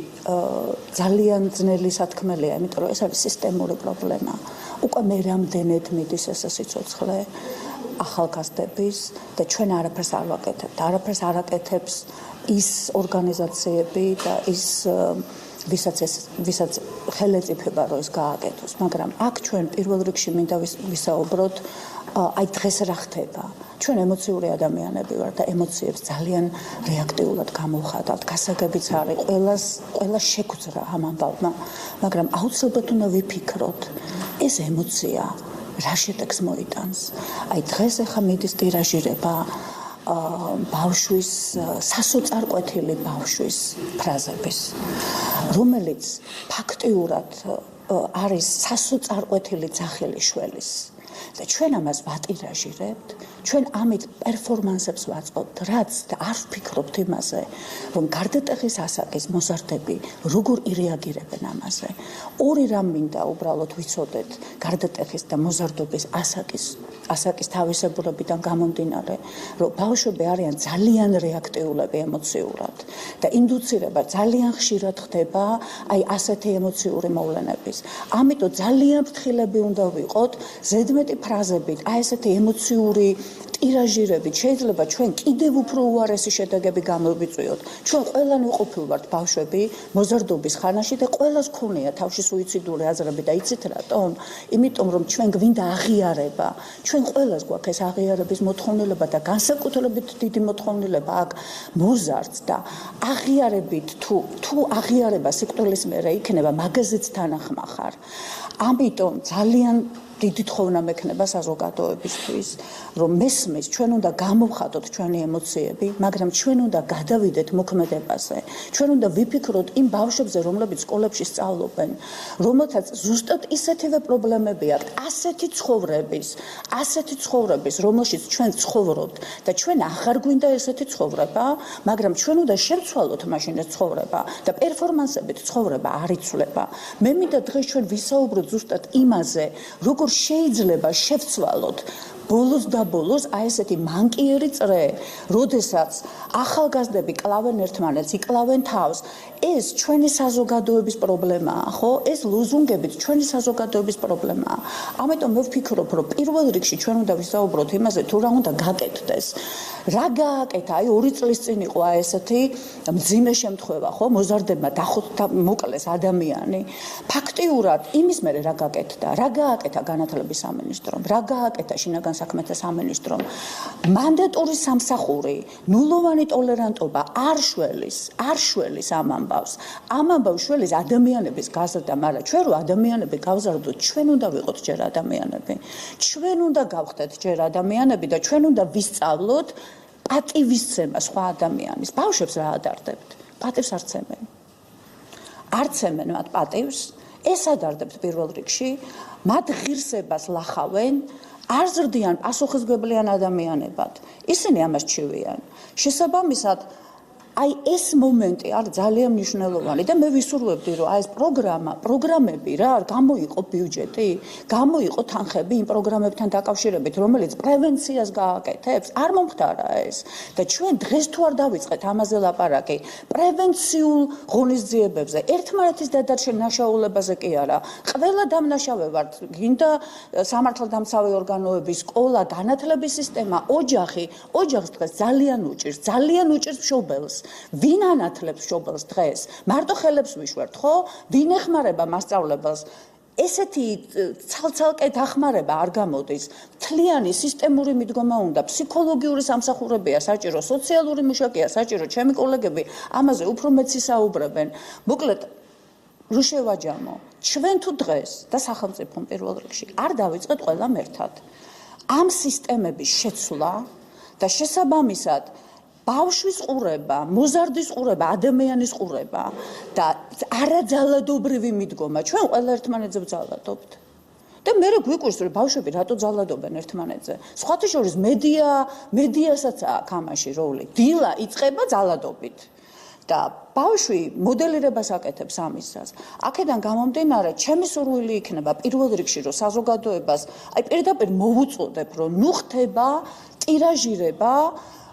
ძალიან ძნელი სათქმელია, იმიტომ რომ ეს არის სისტემური პრობლემა. უკვე მე რამდენად მიდის ეს სიცოცხლე ახალგაზრდების და ჩვენ არაფერს არ ვაკეთებთ. არაფერს არ აკეთებს ის ორგანიზაციები და ის ვისაც ხელეწიფება რომ ეს გააკეთოს, მაგრამ აქ ჩვენ პირველ რიგში მინდა ვისაუბროთ, აი დღეს რა ხდება. ჩვენ ემოციური ადამიანები ვართ და ემოციებს ძალიან რეაქტიულად გამოვხატავთ. გასაგებიც არის, ყველა შეგვძრა ამ ამბავმა, მაგრამ აუცილებლად უნდა ვიფიქროთ, ეს ემოცია რა შედეგს მოიტანს. აი დღეს ახლა მიდის ტირაჟირება ბავშვის სასოწარკვეთილი ბავშვის ფრაზების, რომელიც ფაქტიურად არის სასოწარკვეთილი ძახილიშვილის და ჩვენ ამას ვატირაჟირებთ, ჩვენ ამით პერფორმანსებს ვაწყობთ, რაც არ ვფიქრობთ იმაზე, რომ გარდატეხის ასაკის მოზარდები როგორ ირეაგირებენ ამაზე. ორი რამ მინდა უბრალოდ ვიცოდეთ გარდატეხის და მოზარდობის ასაკის თავისებურებიდან გამომდინარე, რომ ბავშვები არიან ძალიან რეაქტიულები ემოციურად და ინდუცირება ძალიან ხშირად ხდება აი ასეთი ემოციური მოვლენების. ამიტომ ძალიან ფრთხილები უნდა ვიყოთ ზედმეტი ფრაზებით, აი ესეთი ემოციური ტირაჟირებით შეიძლება ჩვენ კიდევ უფრო უარესი შედეგები გამოვიწვიოთ. ჩვენ ყველანი ვყოფილვართ ბავშვები მოზარდობის ხანაში და ყველას ქონია თავში სუიციდური აზრები და იცით რატომ? იმიტომ რომ ჩვენ გვინდა აღიარება. ჩვენ ყველას გვაქვს ეს აღიარების მოთხოვნილება და განსაკუთრებით დიდი მოთხოვნილება აქ მოზარდს და აღიარებით თუ აღიარება სიკვდილის მერე იქნება მაგაზეც თანახმა ხარ. ამიტომ ძალიან დიდი თხოვნა მექნება საზოგადოებისთვის, რომ მესმის ჩვენ უნდა გამოვხატოთ ჩვენი ემოციები, მაგრამ ჩვენ უნდა გადავიდეთ მოქმედებაზე. ჩვენ უნდა ვიფიქროთ იმ ბავშვებზე, რომლებიც სკოლებში სწავლობენ, რომელთაც ზუსტად ისეთივე პრობლემები აქვთ, ასეთი ცხოვრების, რომელშიც ჩვენ ცხოვრობთ და ჩვენ აღარ გვინდა ესეთი ცხოვრება, მაგრამ ჩვენ უნდა შევცვალოთ მაშინ ეს ცხოვრება და პერფორმანსებით ცხოვრება არ იცვლება. მე მინდა დღეს ჩვენ ვისაუბროთ ზუსტად იმაზე, როგორ შეიძლება შევცვალოთ ბოლოს და ბოლოს აი ესეთი მანკიერი წრე, როდესაც ახალგაზრდები კლავენ ერთმანეთს, იკლავენ თავს. ეს ჩვენი საზოგადოების პრობლემაა, ხო? ეს ლოზუნგებით ჩვენი საზოგადოების პრობლემაა. ამიტომ მე ვფიქრობ, რომ პირველ რიგში ჩვენ უნდა ვისაუბროთ იმაზე, თუ რა უნდა გაკეთდეს. რა გააკეთა? აი 2 წლის წინ იყო აი ესეთი მძიმე შემთხვევა, ხო? მოზარდებმა მოკლეს ადამიანი. ფაქტიურად იმის მერე რა გაკეთდა? რა გააკეთა განათლების სამინისტრომ? რა გააკეთა შინაგან საქმეთა სამინისტრომ? მანდატური სამსახური, ნულოვანი ტოლერანტობა არ შველის ამ ამბავს. ამ ამბავს შველის ადამიანების გაზრდა, მაგრამ ჩვენ რო ადამიანები გავზარდოთ, ჩვენ უნდა ვიყოთ ჯერ ადამიანები. ჩვენ უნდა გავხდეთ ჯერ ადამიანები და ჩვენ უნდა ვისწავლოთ პატივისცემა სხვა ადამიანის. ბავშვებს რა ადარდებთ? პატივს არ ცემენ. არ ცემენ მათ პატივს, ეს ადარდებთ პირველ რიგში, მათ ღირსებას ლახავენ, არ ზრდიან პასუხისმგებლიან ადამიანებად. ისინი ამას ჩივიან. შესაბამისად, აი ეს მომენტი არის ძალიან მნიშვნელოვანი და მე ვისურვებდი, რომ აი ეს პროგრამები რა გამოიყო ბიუჯეტი, გამოიყო თანხები იმ პროგრამებთან დაკავშირებით, რომელიც პრევენციას გააკეთებს, არ მომხდარა ეს. და ჩვენ დღეს თუ არ დავიწყეთ ამაზე ლაპარაკი, პრევენციულ ღონისძიებებზე, ერთმანეთის დადარჩენ ნაშაულებაზე კი არა. ყველა დამნაშავე ვართ, გინდა სამართალდამცავი ორგანოები, სკოლა, განათლების სისტემა, ოჯახს დღეს ძალიან უჭირს მშობელს. ვინ ანათლებს მშობელს დღეს? მარტო ხელებს ვიშვერთ, ხო? ვინ ეხმარება მასწავლებელს? ესეთი ცალ-ცალკე დახმარება არ გამოდის. მთლიანი სისტემური მიდგომა უნდა, ფსიქოლოგიური სამსახურებია საჭირო, სოციალური მუშაკია საჭირო, ჩემი კოლეგები ამაზე უფრო მეც ისაუბრებენ. მოკლედ, რო შევაჯამო, ჩვენ თუ დღეს და სახელმწიფომ პირველ რიგში არ დავიწყეთ ყველამ ერთად ამ სისტემების შეცვლა და შესაბამისად ბავშვის ყურება, მოზარდის ყურება, ადამიანის ყურება და არაძალადობრივი მიდგომა. ჩვენ ყველა ერთმანეთზე ვძალადობთ. და მე გვიკვირს, რომ ბავშვები რატო ძალადობენ ერთმანეთზე. სხვათა შორის მედიასაც აქვს ამაში როლი. დილა იწყება ძალადობით. და ბავშვი მოდელირებას აკეთებს ამისას. აქედან გამომდინარე, ჩემი სურვილი იქნება პირველ რიგში, რომ საზოგადოებას აი პირდაპირ მოვუწოდებ, რომ ნუ ხდება ტირაჟირება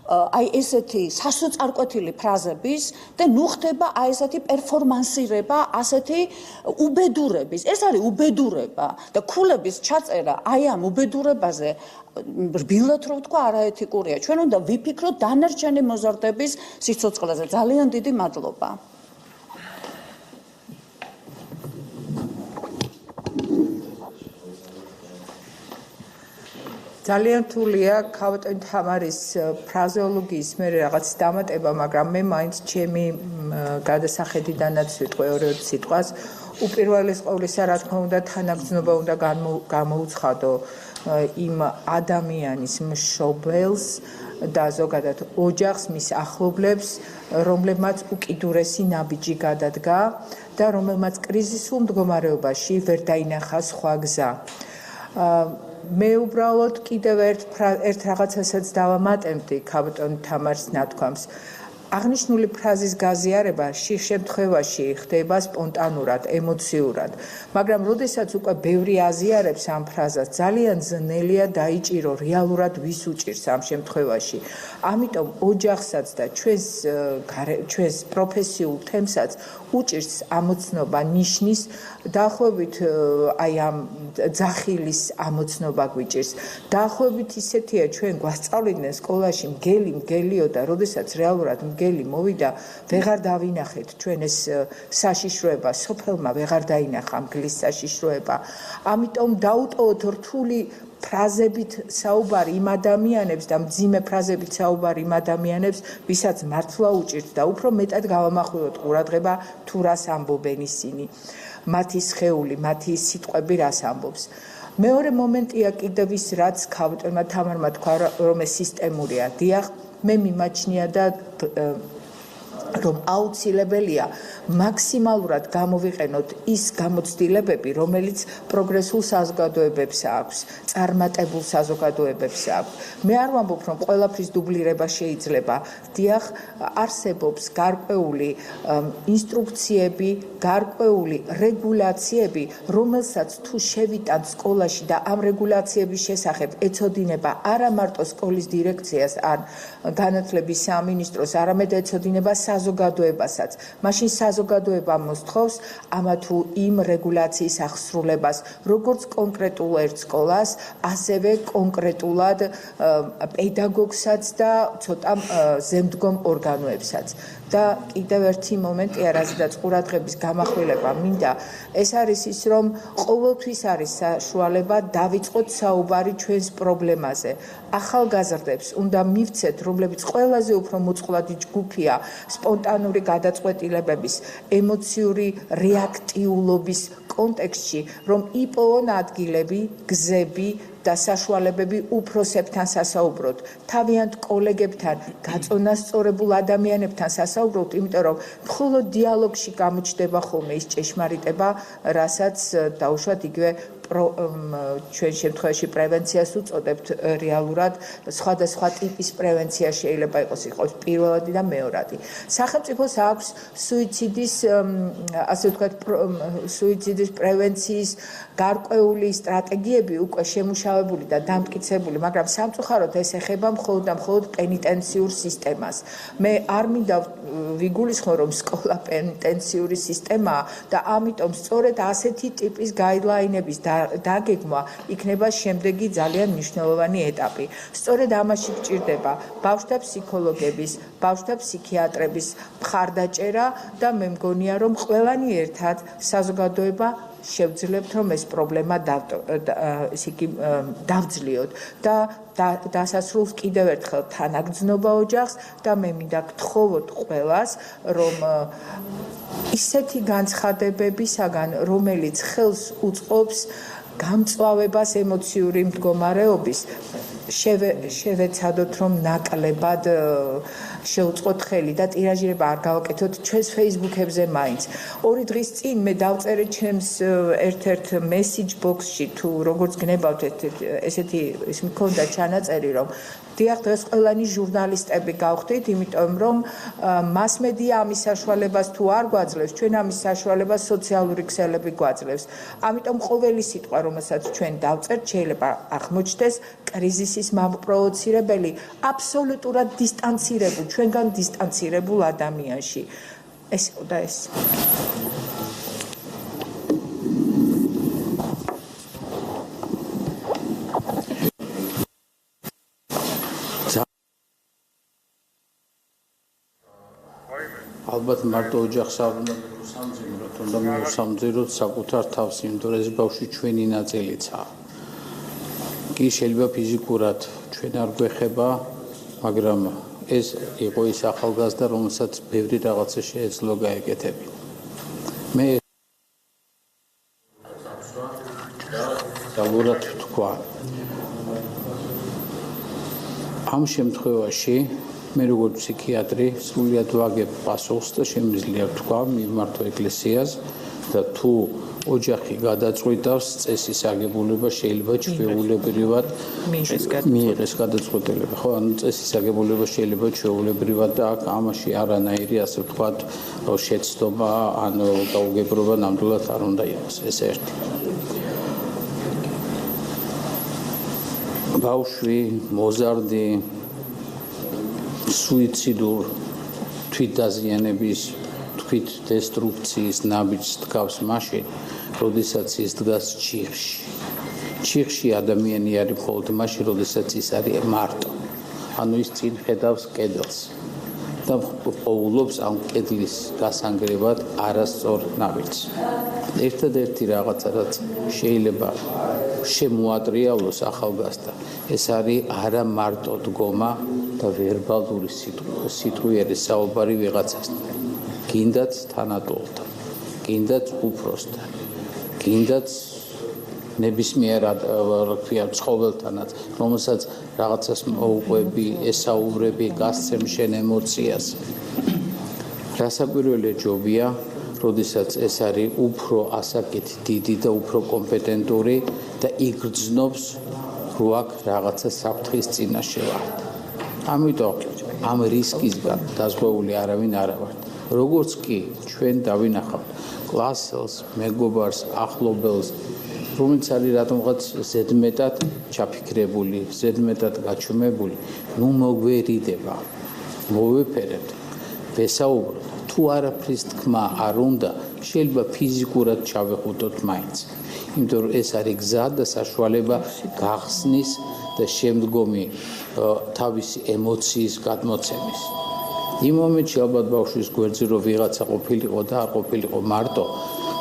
აი ესეთი სასოწარკვეთილი ფრაზების და ნუ ხდება აი ესეთი პერფორმანსირება, ასეთი უბედურების. ეს არის უბედურება და ქულების ჩაწერა აი ამ უბედურებაზე რბილად რო ვთქვა არაეთიკურია. ჩვენ უნდა ვიფიქროთ დანარჩენი მოზარდების სიცოცხლეზე. ძალიან დიდი მადლობა. ძალიან რთულია ქავატონ თამარის ფრაზეოლოგიის მე რაღაც დამატება, მაგრამ მე მაინც ჩემი გადასახედიდანაც ვიტყვე ორი სიტყვას. უპირველეს ყოვლისა, რა თქმა უნდა, თანაგრძნობა უნდა გამოუცხადო იმ ადამიანის მშობელს და ზოგადად ოჯახს, მის ახლობლებს, რომლებმაც უკიდურესი ნაბიჯი გადადგა და რომელმაც კრიზისულ მდგომარეობაში ვერ დაინახა სხვა გზა. მე უბრალოდ კიდევ ერთ რაღაცასაც დავამატებდი კაპიტან თამარის ნათქვამს. აღნიშნული ფრაზის გაზიარება ხშირ შემთხვევაში ხდება სპონტანურად, ემოციურად, მაგრამ როდესაც უკვე ბევრი აზიარებს ამ ფრაზას, ძალიან ძნელია დაიჭირო რეალურად ვის უჭირს ამ შემთხვევაში. ამიტომ ოჯახსაც და ჩვენს პროფესიულ თემსაც უჭირს ამოცნობა ნიშნის, დაახლოებით აი ამ ძახილის ამოცნობა გვიჭირს. დაახლოებით ისეთია ჩვენ გვასწავლიდნენ სკოლაში მგელიო და როდესაც რეალურად მგელი მოვიდა, ვეღარ დავინახეთ ჩვენ ეს საშიშროება, სოფელმა ვეღარ დაინახა მგლის საშიშროება. ამიტომ დაუტოვოთ რთული ფრაზებით საუბარი იმ ადამიანებს და მძიმე ფრაზებით საუბარი იმ ადამიანებს, ვისაც მართლა უჭირთ და უფრო მეტად გავამახვილოთ ყურადღება თუ რას ამბობენ ისინი. მათი სხეული, მათი სიტყვები რას ამბობს. მეორე მომენტია კიდევ ის, რაც კაპიტანმა თამარმა თქვა, რომ ეს სისტემურია. დიახ, მე მიმაჩნია და რომ აუცილებელია მაქსიმალურად გამოვიყენოთ ის გამოცდილებები, რომელიც პროგრესულ საზოგადოებებს აქვს, წარმატებულ საზოგადოებებს აქვს. მე არ ვამბობ, რომ ყველაფრის დუბლირება შეიძლება. დიახ, არსებობს გარკვეული ინსტრუქციები, გარკვეული რეგულაციები, რომელსაც თუ შევიტანთ სკოლაში და ამ რეგულაციების შესახებ ეცოდინება არა მარტო სკოლის დირექციას ან განათლების სამინისტროს, არამედ ეცოდინება საზოგადოებასაც. მაშინ საზოგადოება მოსთხოვს ამა თუ იმ რეგულაციის აღსრულებას, როგორც კონკრეტულ ერთ სკოლას, ასევე კონკრეტულად პედაგოგსაც და ცოტა ზემდგომ ორგანოებსაც. და კიდევ ერთი მომენტია, რაზედაც ყურადღების გამახვილება მინდა, ეს არის ის, რომ ყოველთვის არის საშუალება დავიწყოთ საუბარი ჩვენს პრობლემაზე. ახალგაზრდებს უნდა მივცეთ, რომლებიც ყველაზე უფრო მოწყვლადი ჯგუფია სპონტანური გადაწყვეტილებების, ემოციური რეაქტიულობის კონტექსტში, რომ იპოვონ ადგილები, გზები და საშუალებები უფროსებთან სასაუბროთ, თავიანთ კოლეგებთან, გაწონასწორებულ ადამიანებთან სასაუბროთ, იმიტომ რომ მხოლოდ დიალოგში გამოჩნდება ხოლმე ის ჭეშმარიტება, რასაც დაუშვათ იგივე ჩვენ შემთხვევაში პრევენციას უწოდებთ რეალურად, სხვადასხვა ტიპის პრევენცია შეიძლება იყოს პირველადი და მეორადი. სახელმწიფოს აქვს სუიციდის, ასე ვთქვათ, სუიციდის პრევენციის გარკვეული სტრატეგიები უკვე შემუშავებული და დამტკიცებული, მაგრამ სამწუხაროდ ეს ეხება მხოლოდ და მხოლოდ პენიტენციურ სისტემას. მე არ მინდა ვიგულისხმო, რომ სკოლა პენიტენციური სისტემაა და ამიტომ სწორედ ასეთი ტიპის გაიდლაინების დაგეგმა იქნება შემდეგი ძალიან მნიშვნელოვანი ეტაპი. სწორედ ამაში გჭირდება ბავშვთა ფსიქოლოგების, ბავშვთა ფსიქიატრების მხარდაჭერა და მე მგონია, რომ ყველანი ერთად საზოგადოება შევძლებთ, რომ ეს პრობლემა დავძლიოთ და დასასრულს კიდევ ერთხელ თანაგრძნობა ოჯახს და მე მინდა გთხოვოთ ყველას, რომ ისეთი განცხადებებისაგან, რომელიც ხელს უწყობს გამწვავებას ემოციური მდგომარეობის, შევეცადოთ, რომ ნაკლებად შეუწყოთ ხელი და ტირაჟირება არ გავაკეთოთ ჩვენს Facebook-ებზე მაინც. 2 დღის წინ მე დავწერე ჩემს ერთ-ერთ message box-ში, თუ როგორც გნებავთ ესეთი ის მქონდა ჩანაწერი, რომ დიახ, დღეს ყველანი ჟურნალისტები გავხდით, იმიტომ რომ მასმედია ამის საშუალებას თუ არ გვაძლევს, ჩვენ ამის საშუალებას სოციალური ქსელები გვაძლევს. ამიტომ ყოველი სიტყვა, რომელსაც ჩვენ დავწერთ, შეიძლება აღმოჩნდეს კრიზისის მაპროვოცირებელი, აბსოლუტურად დისტანცირებულ, ჩვენგან დისტანცირებულ ადამიანში. ეს იყო და ეს. ალბათ მარტო ოჯახს არ უნდა სამძიმროთ, უნდა მივსამძიროთ საკუთარ თავს, იმიტომ რომ ეს ბავშვი ჩვენი ნაწილიცაა. კი შეიძლება ფიზიკურად ჩვენ არ გვეხება, მაგრამ ეს იყო ის ახალგაზრდა, რომელსაც ბევრი რაღაცა შეეძლო გაეკეთებინა. მე დავუბრალოდ თქვა. ამ შემთხვევაში მე როგორც ფსიქიატრი სრულიად ვაგებ პასუხს და შემიძლია ვთქვა მიმართო ეკლესიას და თუ ოჯახი გადაწყვეტავს წესის აგებულება შეიძლება ჩვეულებრივად მიიღეს გადაწყვეტილება. ხო, ანუ წესის აგებულება შეიძლება ჩვეულებრივად და აქ ამაში არანაირი ასე ვთქვათ შეცდომა ან გაუგებრობა ნამდვილად არ უნდა იყოს. ეს ერთი. ბავშვი, მოზარდი, სუიციდურ თვითდაზიანების, თვით დესტრუქციის ნაბიჯს დგავს მაშინ, როდესაც ის დგას ჩიხში. ჩიხში ადამიანი არის მხოლოდ მაშინ, როდესაც ის არის მარტო. ანუ ის წინ ხედავს კედელს და პოულობს ამ კედლის გასანგრევად არასწორ ნაბიჯს. ერთადერთი რაღაცა, რაც შეიძლება შემოატრიალოს ახალგაზრდა, ეს არის არა მარტო დგომა და ვერბალური სიტყვიერი საუბარი ვიღაცასთან. გინდაც თანატოლთან, გინდაც უფროსთან, გინდაც ნებისმიერ ცხოველთანაც, რომელსაც რაღაცას მოუყვები, ესაუბრები, გასცემ შენ ემოციას. რასაკვირველია ჯობია, როდესაც ეს არის უფრო ასაკით დიდი და უფრო კომპეტენტური და იგრძნობს, რო აქ რაღაცა საფრთხის წინაშე ვართ. ამიტომ ამ რისკისგან დაზღვეული არავინ არ ვართ. როგორც კი ჩვენ დავინახავთ კლასელს, მეგობარს, ახლობელს, რომელიც არის რატომღაც ზედმეტად ჩაფიქრებული, ზედმეტად გაჩვენებული, ნუ მოგვერიდება, მოვეფერებთ, ვესაუბროთ. თუ არაფრის თქმა არ უნდა, შეიძლება ფიზიკურად ჩავეხუტოთ მაინც. იმიტომ რომ ეს არის გზა და საშუალება გახსნის და შემდგომი თავისი ემოციის გადმოცემის. იმ მომენტში ალბათ ბავშვის გვერდზე რომ ვიღაცა ყოფილიყო და არ ყოფილიყო მარტო,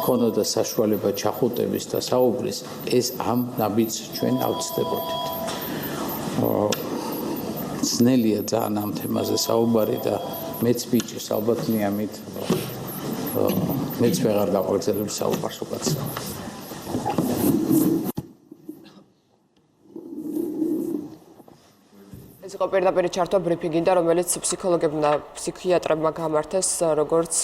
ქონოდა საშუალება ჩახუტების და საუბრის, ეს ამ ნაბიჯს ჩვენ ავწდებოდით. ძნელია ძალიან ამ თემაზე საუბარი და მეც ბიჭის ალბათ მე ამით მეც ვეღარ გავაგრძელებ საუბარს უკაცრავ. ეს იყო პირდაპირ ჩართვა ბრიფინგიდან, რომელიც ფსიქოლოგებმა და ფსიქიატრებმა გამართეს, როგორც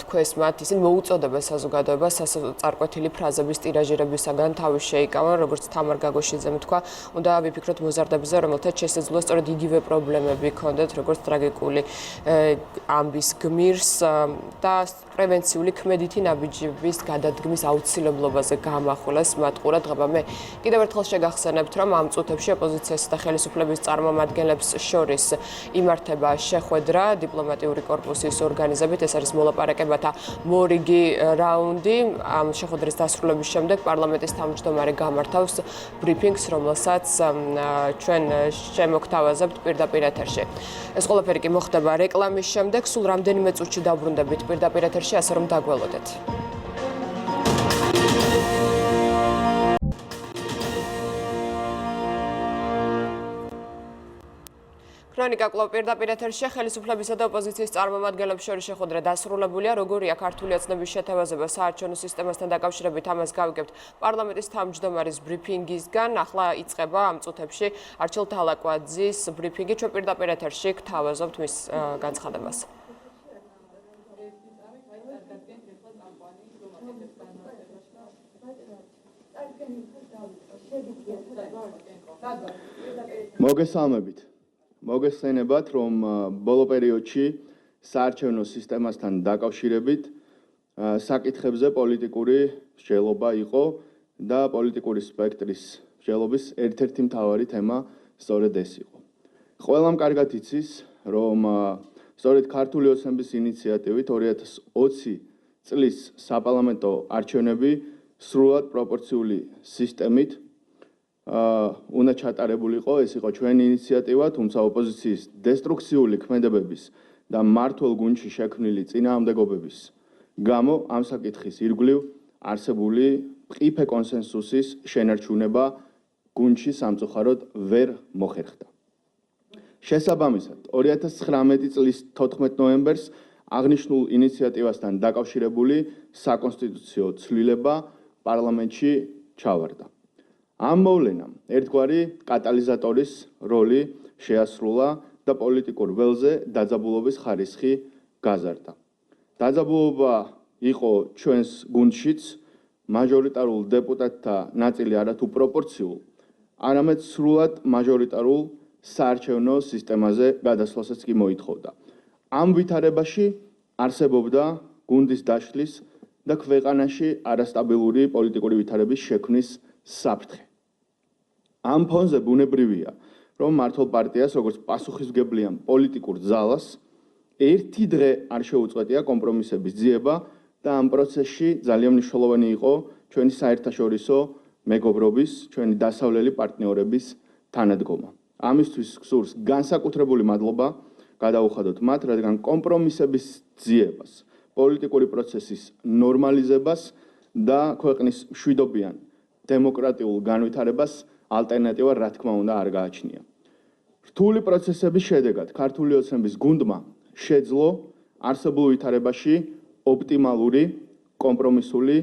თქვეს მათ ისინი მოუწოდება საზოგადოებას სასწარკვეთილი ფრაზების ტირაჟირებისაგან თავის შეიკავონ, როგორც თამარ გაგოშიძემ თქვა, უნდა ვიფიქროთ მოზარდებზე, რომელთაც შესაძლოა სწორედ იგივე პრობლემები ჰქონდეთ, როგორც ტრაგიკული ამბის გმირს და პრევენციული ქმედითი ნაბიჯების გადადგმის აუცილებლობაზე გამახვილეს მათ ყურა დღება. მე კიდევ ერთხელ შეგახსენებთ, რომ ამ წუთებში ოპოზიციას და ხელისუფლების წარმომადგენლებს შორის იმართება შეხვედრა დიპლომატიური კორპუსის ორგანიზებით. ეს არის მოლაპარაკებათა მორიგი რაუნდი. ამ შეხვედრის დასრულების შემდეგ პარლამენტის თავმჯდომარე გამართავს ბრიფინგს, რომელსაც ჩვენ შემოგთავაზებთ პირდაპირ ეთერში. ეს ყველაფერი კი მოხდება რეკლამის შემდეგ, სულ რამდენიმე წუთში დაბრუნდებით პირდაპირ ეთერში, ასე რომ დაგველოდეთ. ქრონიკა კვლავ პირდაპირ ეთერში ხელისუფლებისა და ოპოზიციის წარმომადგენლებს შორის შეხვედრა დასრულებულია. როგორია ქართული ოცნების შეთავაზება საარჩევნო სისტემასთან დაკავშირებით, ამას გავიგებთ პარლამენტის თავმჯდომარის ბრიფინგისგან. ახლა იწყება ამ წუთებში არჩილ თალაკვაძის ბრიფინგი. ჩვენ პირდაპირ ეთერში გთავაზობთ მის განცხადებას. მოგესალმებით. მოგესწრებათ, რომ ბოლო პერიოდში საარჩევნო სისტემასთან დაკავშირებით საკითხებზე პოლიტიკური მსჯელობა იყო და პოლიტიკური სპექტრის მსჯელობის ერთ-ერთი მთავარი თემა სწორედ ეს იყო. ყველამ კარგად იცის, რომ სწორედ ქართული ოცნების ინიციატივით 2020 წლის საპარლამენტო არჩევნები სრულად პროპორციული სისტემით უნდა ჩატარებულიყო. ეს იყო ჩვენი ინიციატივა, თუმცა ოპოზიციის დესტრუქციული ქმედებების და მმართველ გუნდში შექმნილი წინააღმდეგობების გამო ამ საკითხის ირგვლივ არსებული მყიფე კონსენსუსის შენარჩუნება გუნდში სამწუხაროდ ვერ მოხერხდა. შესაბამისად, 2019 წლის 14 ნოემბერს აღნიშნულ ინიციატივასთან დაკავშირებული საკონსტიტუციო ცვლილება პარლამენტში ჩავარდა. ამ მოვლენამ ერთგვარი კატალიზატორის როლი შეასრულა და პოლიტიკურ ველზე დაძაბულობის ხარისხი გაზარდა. დაძაბულობა იყო ჩვენს გუნდშიც, მაჟორიტარულ დეპუტატთა ნაწილი არათუ პროპორციულ, არამედ სრულად მაჟორიტარულ საარჩევნო სისტემაზე გადასვლასაც კი მოითხოვდა. ამ ვითარებაში არსებობდა გუნდის დაშლის და ქვეყანაში არასტაბილური პოლიტიკური ვითარების შექმნის საფრთხე. ამ ფონზე ბუნებრივია, რომ მართლ პარტიას, როგორც პასუხისმგებლიან პოლიტიკურ ძალას, ერთი დღე არ შეუწყვეტია კომპრომისების ძიება და ამ პროცესში ძალიან მნიშვნელოვანი იყო ჩვენი საერთაშორისო მეგობრობის, ჩვენი დასავლელი პარტნიორების თანადგომა. ამისთვის გსურს განსაკუთრებული მადლობა გადაუხადოთ მათ, რადგან კომპრომისების ძიებას, პოლიტიკური პროცესის ნორმალიზებას და ქვეყნის მშვიდობიან დემოკრატიულ განვითარებას ალტერნატივა რა თქმა უნდა არ გააჩნია. რთული პროცესების შედეგად ქართული ოცნების გუნდმა შეძლო არსებულ ვითარებაში ოპტიმალური კომპრომისული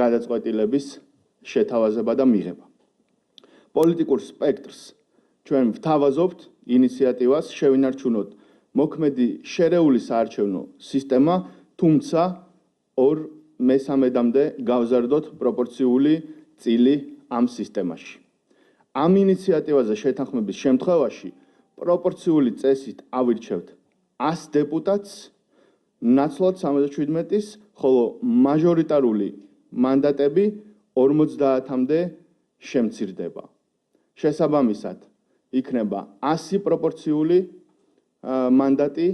გადაწყვეტილების შეთავაზება და მიღება. პოლიტიკურ სპექტრს ჩვენ ვთავაზობთ ინიციატივას შევინარჩუნოთ მოქმედი შერეული საარჩევნო სისტემა, თუმცა 2/3-მდე გავზარდოთ პროპორციული წილი ამ სისტემაში. ამ ინიციატივაზე შეთანხმების შემთხვევაში პროპორციული წესით ავირჩევთ 100 დეპუტატს, ნაცვლად 77-ის, ხოლო მაჟორიტარული მანდატები 50-მდე შემცირდება. შესაბამისად, იქნება 100 პროპორციული მანდატი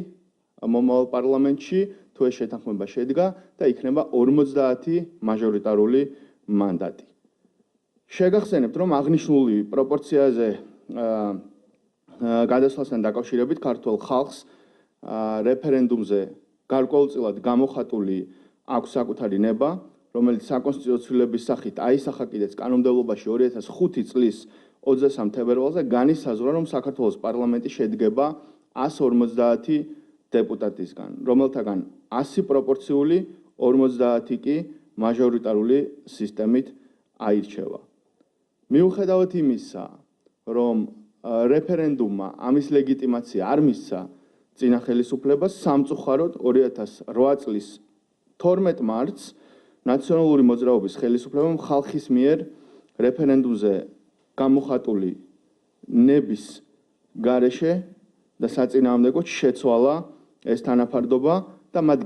მომავალ პარლამენტში, თუ ეს შეთანხმება შედგა და იქნება 50 მაჟორიტარული მანდატი. შეგახსენებთ, რომ აღნიშნული პროპორციაზე გადასვლასთან დაკავშირებით ქართულ ხალხს რეფერენდუმზე გარკვეულწილად გამოხატული აქვს საკუთარი ნება, რომელიც საკონსტიტუციო ცვლილების სახით აისახა კიდეც კანონმდებლობაში 2005 წლის 23 თებერვალზე განისაზღვრა, რომ საქართველოს პარლამენტი შედგება 150 დეპუტატისგან, რომელთაგან 100 პროპორციული, 50 კი მაჟორიტარული სისტემით აირჩევა. მიუხედავად იმისა, რომ რეფერენდუმმა ამის ლეგიტიმაცია არ მისცა წინა ხელისუფლებას, სამწუხაროდ 2008 წლის 12 მარტს ნაციონალური მოძრაობის ხელისუფლებამ ხალხის მიერ რეფერენდუმზე გამოხატული ნების გარეშე და საწინააღმდეგოდ შეცვალა ეს თანაფარდობა და მათ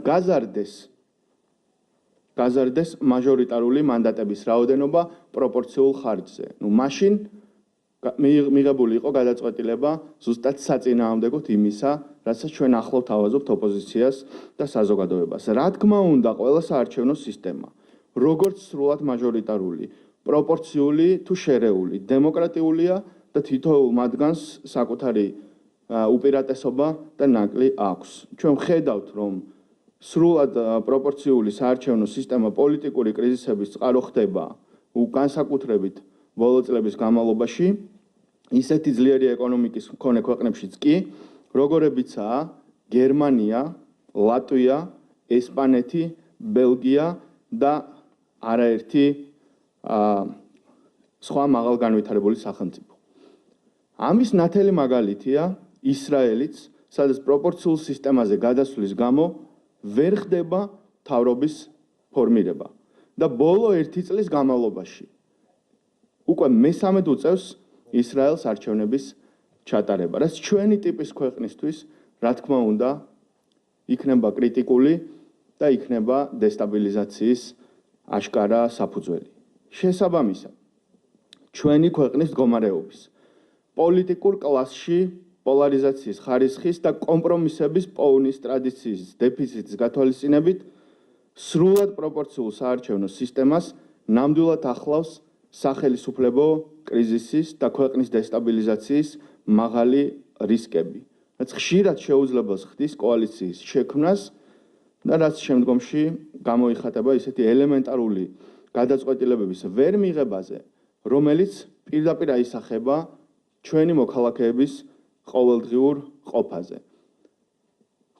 გაზარდეს მაჟორიტარული მანდატების რაოდენობა პროპორციულ ხარჯზე. მაშინ მიღებული იყო გადაწყვეტილება ზუსტად საწინააღმდეგოდ იმისა, რასაც ჩვენ ახლავ თავაზობთ ოპოზიციას და საზოგადოებას. რა თქმა უნდა, ყველა საარჩევნო სისტემა, როგორც სრულად მაჟორიტარული, პროპორციული თუ შერეული, დემოკრატიულია და თითოეულ მათგანს საკუთარი უპირატესობა და ნაკლი აქვს. ჩვენ ვხედავთ, რომ სრულად პროპორციული საარჩევნო სისტემა პოლიტიკური კრიზისების წყარო ხდება განსაკუთრებით ბოლო წლების განმავლობაში, ისეთი ძლიერი ეკონომიკის მქონე ქვეყნებშიც კი, როგორებიცაა გერმანია, ლატვია, ესპანეთი, ბელგია და არაერთი სხვა მაღალგანვითარებული სახელმწიფო. ამის ნათელი მაგალითია ისრაელიც, სადაც პროპორციულ სისტემაზე გადასვლის გამო ვერ ხდება მთავრობის ფორმირება და ბოლო 1 წლის განმავლობაში უკვე მე-13 უწევს ისრაელს არჩევნების ჩატარება, რაც ჩვენი ტიპის ქვეყნისთვის, რა თქმა უნდა, იქნება კრიტიკული და იქნება დესტაბილიზაციის აშკარა საფუძველი. შესაბამისად, ჩვენი ქვეყნის მდგომარეობის, პოლიტიკურ კლასში პოლარიზაციის ხარისხის და კომპრომისების პოვნის ტრადიციის დეფიციტის გათვალისწინებით, სრულად პროპორციულ საარჩევნო სისტემას ნამდვილად ახლავს სახელისუფლებო კრიზისის და ქვეყნის დესტაბილიზაციის მაღალი რისკები, რაც ხშირად შეუძლებელს ხდის კოალიციის შექმნას და რაც შემდგომში გამოიხატება ისეთი ელემენტარული გადაწყვეტილებების ვერ მიღებაზე, რომელიც პირდაპირ აისახება ჩვენი მოქალაქეების ყოველდღიურ ყოფაზე.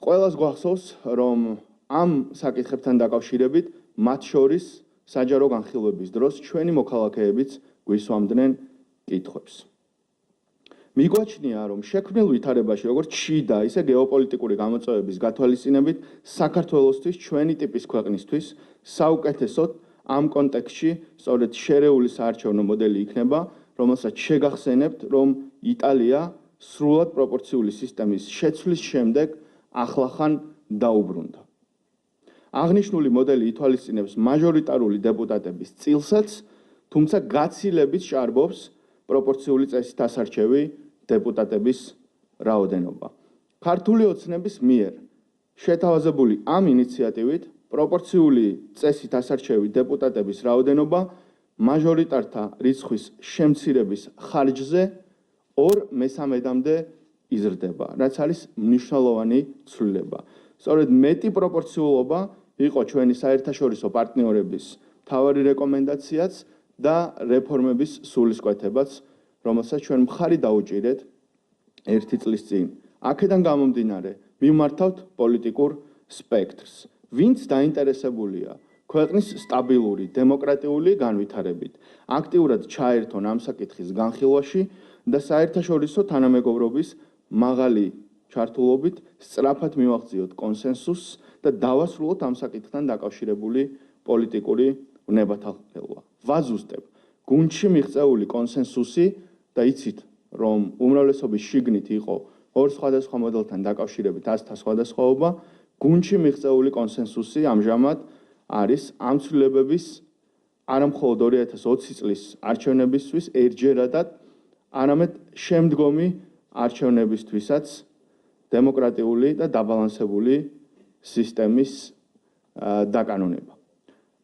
ყველას გვახსოვს, რომ ამ საკითხებთან დაკავშირებით მათ შორის საჯარო განხილვების დროს ჩვენი მოქალაქეებიც გვისვამდნენ კითხვებს. მიგვაჩნია, რომ შექმნილ ვითარებაში, როგორც შიდა, ისე გეოპოლიტიკური გამოწვევების გათვალისწინებით, საქართველოსთვის ჩვენი ტიპის ქვეყნისთვის საუკეთესოდ ამ კონტექსტში სწორედ შერეული საარჩევნო მოდელი იქნება, რომელსაც შეგახსენებთ, რომ იტალია სრულად პროპორციული სისტემის შეცვლის შემდეგ ახლახან დაუბრუნდა. აღნიშნული მოდელი ითვალისწინებს მაჟორიტარული დეპუტატების წილსაც, თუმცა გაცილებით ჭარბობს პროპორციული წესით ასარჩევი დეპუტატების რაოდენობა. ქართული ოცნების მიერ შეთავაზებული ამ ინიციატივით პროპორციული წესით ასარჩევი დეპუტატების რაოდენობა მაჟორიტართა რიცხვის შემცირების ხარჯზე 2/3-მდე იზრდება, რაც არის მნიშვნელოვანი ცვლილება. სწორედ მეტი პროპორციულობა იყო ჩვენი საერთაშორისო პარტნიორების მთავარი რეკომენდაციაც და რეფორმების სულისკვეთებაც, რომელსაც ჩვენ მხარი დაუჭირეთ 1 წლის წინ. აქედან გამომდინარე, მიმართავთ პოლიტიკურ სპექტრს. ვინც დაინტერესებულია ქვეყნის სტაბილური დემოკრატიული განვითარებით, აქტიურად ჩაერთონ ამ საკითხის განხილვაში და საერთაშორისო თანამეგობრობის მაღალი ჩართულობით სწრაფად მივაღწიოთ კონსენსუსს და დავასრულოთ ამ საკითხთან დაკავშირებული პოლიტიკური უნებათაღელვა. ვაზუსტებ, გუნდში მიღწეული კონსენსუსი და იცით, რომ უმრავლესობის შიგნით იყო 2 სხვადასხვა მოდელთან დაკავშირებით 100-თა სხვადასხვაობა, გუნდში მიღწეული კონსენსუსი ამჟამად არის ამ ცვლილებების არა მხოლოდ 2020 წლის არჩევნებისთვის ერთჯერადად, არამედ შემდგომი არჩევნებისთვისაც დემოკრატიული და დაბალანსებული სისტემის დაკანონება.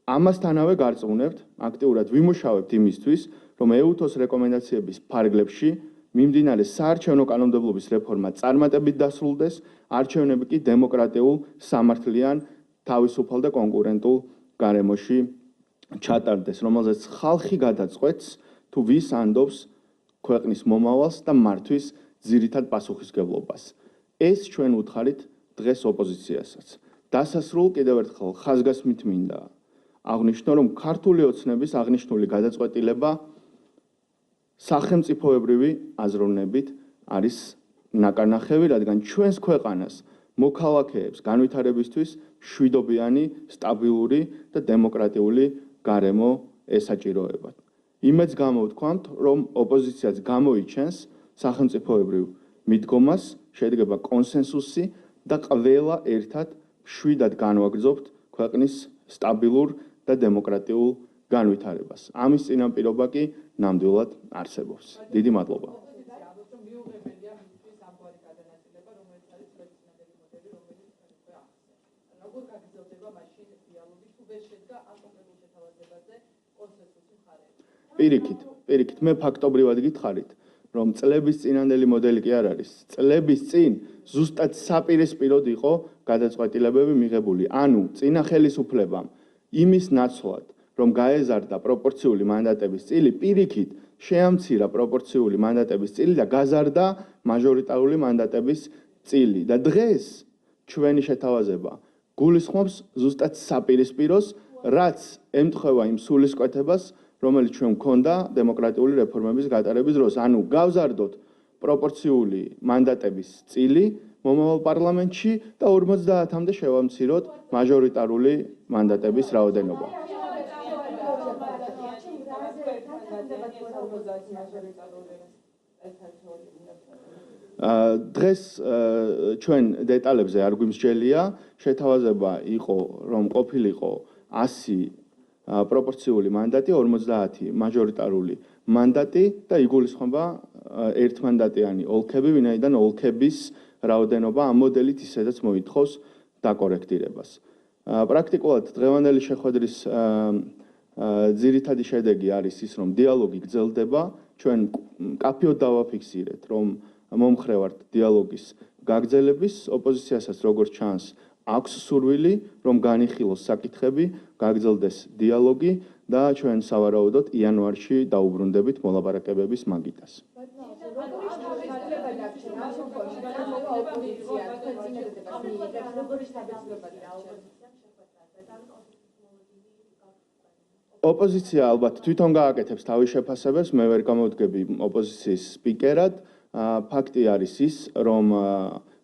ამასთანავე გარწმუნებთ, აქტიურად ვიმუშავებთ იმისთვის, რომ EUTOS რეკომენდაციების ფარგლებში მიმდინარე საარჩევნო კანონმდებლობის რეფორმა წარმატებით დასრულდეს, არჩევნები კი დემოკრატიულ, სამართლიან, თავისუფალ და კონკურენტულ გარემოში ჩატარდეს, რომელზეც ხალხი გადაწყვეტს, თუ ვის ანდობს ქვეყნის მომავალს და მართვის ძირითად პასუხისმგებლობას. ეს ჩვენ უთხარით დღეს ოპოზიციასაც. დასასრულ კიდევ ერთხელ ხაზგასმით მინდა აღნიშნო, რომ ქართული ოცნების აღნიშნული გადაწყვეტილება სახელმწიფოებრივი აზროვნებით არის ნაკარნახევი, რადგან ჩვენს ქვეყანას მოქალაქეებს განვითარებისთვის მშვიდობიანი, სტაბილური და დემოკრატიული გარემო ესაჭიროებათ. იმედს გამოვთქვამთ, რომ ოპოზიციაც გამოიჩენს სახელმწიფოებრივ მიდგომას, შედგება კონსენსუსი და ყველა ერთად მშვიდად განვაგრძობთ ქვეყნის სტაბილურ და დემოკრატიულ განვითარებას. ამის წინაპირობა კი ნამდვილად არსებობს. დიდი მადლობა. პირიქით, მე ფაქტობრივად გითხარით, რომ წლების წინანდელი მოდელი კი არ არის. წლების წინ ზუსტად საპირისპიროდ იყო გადაწყვეტილებები მიღებული. ანუ წინა ხელისუფლებამ იმის ნაცვლად, რომ გაეზარდა პროპორციული მანდატების წილი, პირიქით შეამცირა პროპორციული მანდატების წილი და გაზარდა მაჟორიტარული მანდატების წილი. და დღეს ჩვენი შეთავაზება გულისხმობს ზუსტად საპირისპიროს, რაც ემთხვევა იმ სულისკვეთებას, რომელიც ჩვენ გვქონდა დემოკრატიული რეფორმების გატარების დროს. ანუ გავზარდოთ პროპორციული მანდატების წილი მომავალ პარლამენტში და 50-მდე შევამციროთ მაჟორიტარული მანდატების რაოდენობა. დღეს ჩვენ დეტალებზე არ გვიმსჯელია, შეთავაზება იყო, რომ ყოფილიყო 100 პროპორციული მანდატი, 50 მაჟორიტარული მანდატი და იგულისხმება ერთმანდატიანი ოლქები, ვინაიდან ოლქების რაოდენობა ამ მოდელით ისედაც მოითხოვს დაკორექტირებას. პრაქტიკულად დღევანდელი შეხვედრის ძირითადი შედეგი არის ის, რომ დიალოგი გრძელდება, ჩვენ მკაფიოდ დავაფიქსირეთ, რომ მომხრევართ დიალოგის გაგრძელების, ოპოზიციასაც როგორც ჩანს აქვს სურვილი, რომ განიხილოს საკითხები, გაგრძელდეს დიალოგი და ჩვენ სავარაუდოდ იანვარში დაუბრუნდებით მოლაპარაკებების მაგიდას. ოპოზიცია ალბათ თვითონ გააკეთებს თავის შეფასებებს, მე ვერ გამოვდგები ოპოზიციის სპიკერად. ფაქტი არის ის, რომ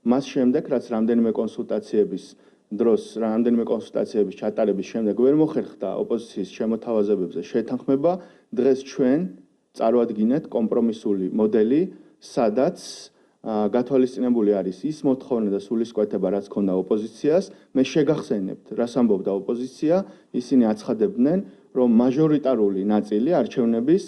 მას შემდეგ, რაც რამდენიმე კონსულტაციების დროს, რამდენიმე კონსულტაციების ჩატარების შემდეგ ვერ მოხერხდა ოპოზიციის შემოთავაზებებზე შეთანხმება, დღეს ჩვენ წარვადგინეთ კომპრომისული მოდელი, სადაც გათვალისწინებული არის ის მოთხოვნა და სულისკვეთება, რაც ჰქონდა ოპოზიციას. მე შეგახსენებთ, რას ამბობდა ოპოზიცია, ისინი აცხადებდნენ, რომ მაჟორიტარული ნაწილი არჩევნების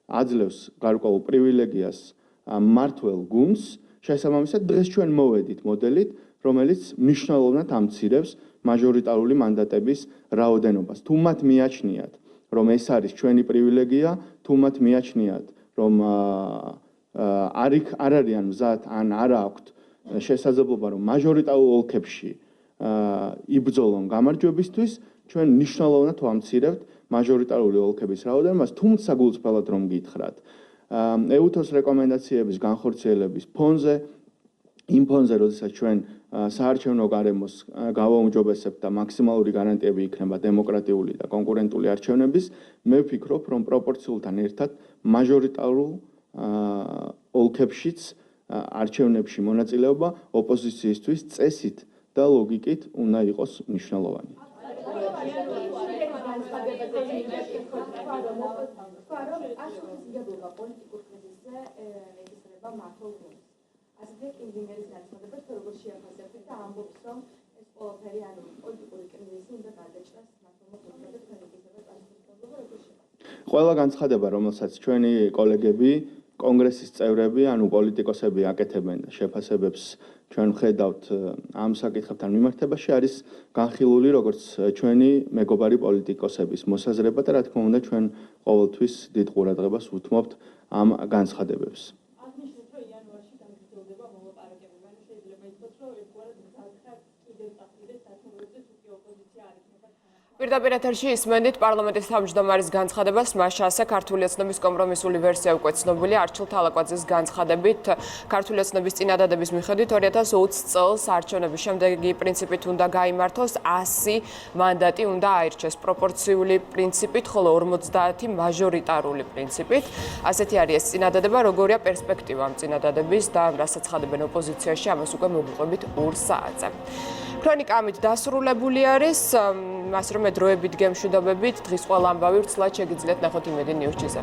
აძლევს გარკვეულ პრივილეგიას მმართველ გუნდს, შესაბამისად დღეს ჩვენ მოვედით მოდელით, რომელიც მნიშვნელოვნად ამცირებს მაჟორიტარული მანდატების რაოდენობას. თუ მათ მიაჩნიათ, რომ ეს არის ჩვენი პრივილეგია, თუ მათ მიაჩნიათ, რომ არ არიან მზად ან არ აქვთ შესაძლებლობა, რომ მაჟორიტარულ ოლქებში იბრძოლონ გამარჯვებისთვის, ჩვენ მნიშვნელოვნად ვამცირებთ მაჟორიტარული ოლქების რაოდენობას, თუმცა გულწრფელად რომ გითხრათ, ეუთოს რეკომენდაციების განხორციელების ფონზე, იმ ფონზე, როდესაც ჩვენ საარჩევნო გარემოს გავაუმჯობესებთ და მაქსიმალური გარანტიები იქნება დემოკრატიული და კონკურენტული არჩევნების, მე ვფიქრობ, რომ პროპორციულთან ერთად მაჟორიტარულ ოლქებშიც არჩევნებში მონაწილეობა ოპოზიციისთვის წესით და ლოგიკით უნდა იყოს მნიშვნელოვანი. ყველა განცხადება, რომელსაც ჩვენი კოლეგები, კონგრესის წევრები, ანუ პოლიტიკოსები აკეთებენ და შეფასებებს ჩვენ ვხედავთ ამ საკითხებთან მიმართებაში, არის განხილული როგორც ჩვენი მეგობარი პოლიტიკოსების მოსაზრება და რა თქმა უნდა ჩვენ ყოველთვის დიდ ყურადღებას უთმობთ ამ განცხადებებს. პირდაპირ ეთერში ისმენდით პარლამენტის თავმჯდომარის განცხადებას, მასში ასე ქართული ოცნების კომპრომისული ვერსია უკვე ცნობილია. არჩილ თალაკვაძის განცხადებით, ქართული ოცნების წინადადების მიხედვით 2020 წელს არჩევნების შემდეგი პრინციპით უნდა გაიმართოს, 100 მანდატი უნდა აირჩეს პროპორციული პრინციპით, ხოლო 50 მაჟორიტარული პრინციპით. ასეთი არის ეს წინადადება, როგორია პერსპექტივა ამ წინადადების და რასაც ხადებენ ოპოზიციაში, ამას უკვე მოგიყვებით 2 საათზე. ქრონიკა ამით დასრულებული არის. მას რომ დროებით გემშვიდობებით, დღის ყველა ამბავი ვრცლად შეგიძლიათ ნახოთ Imedi News-ზე.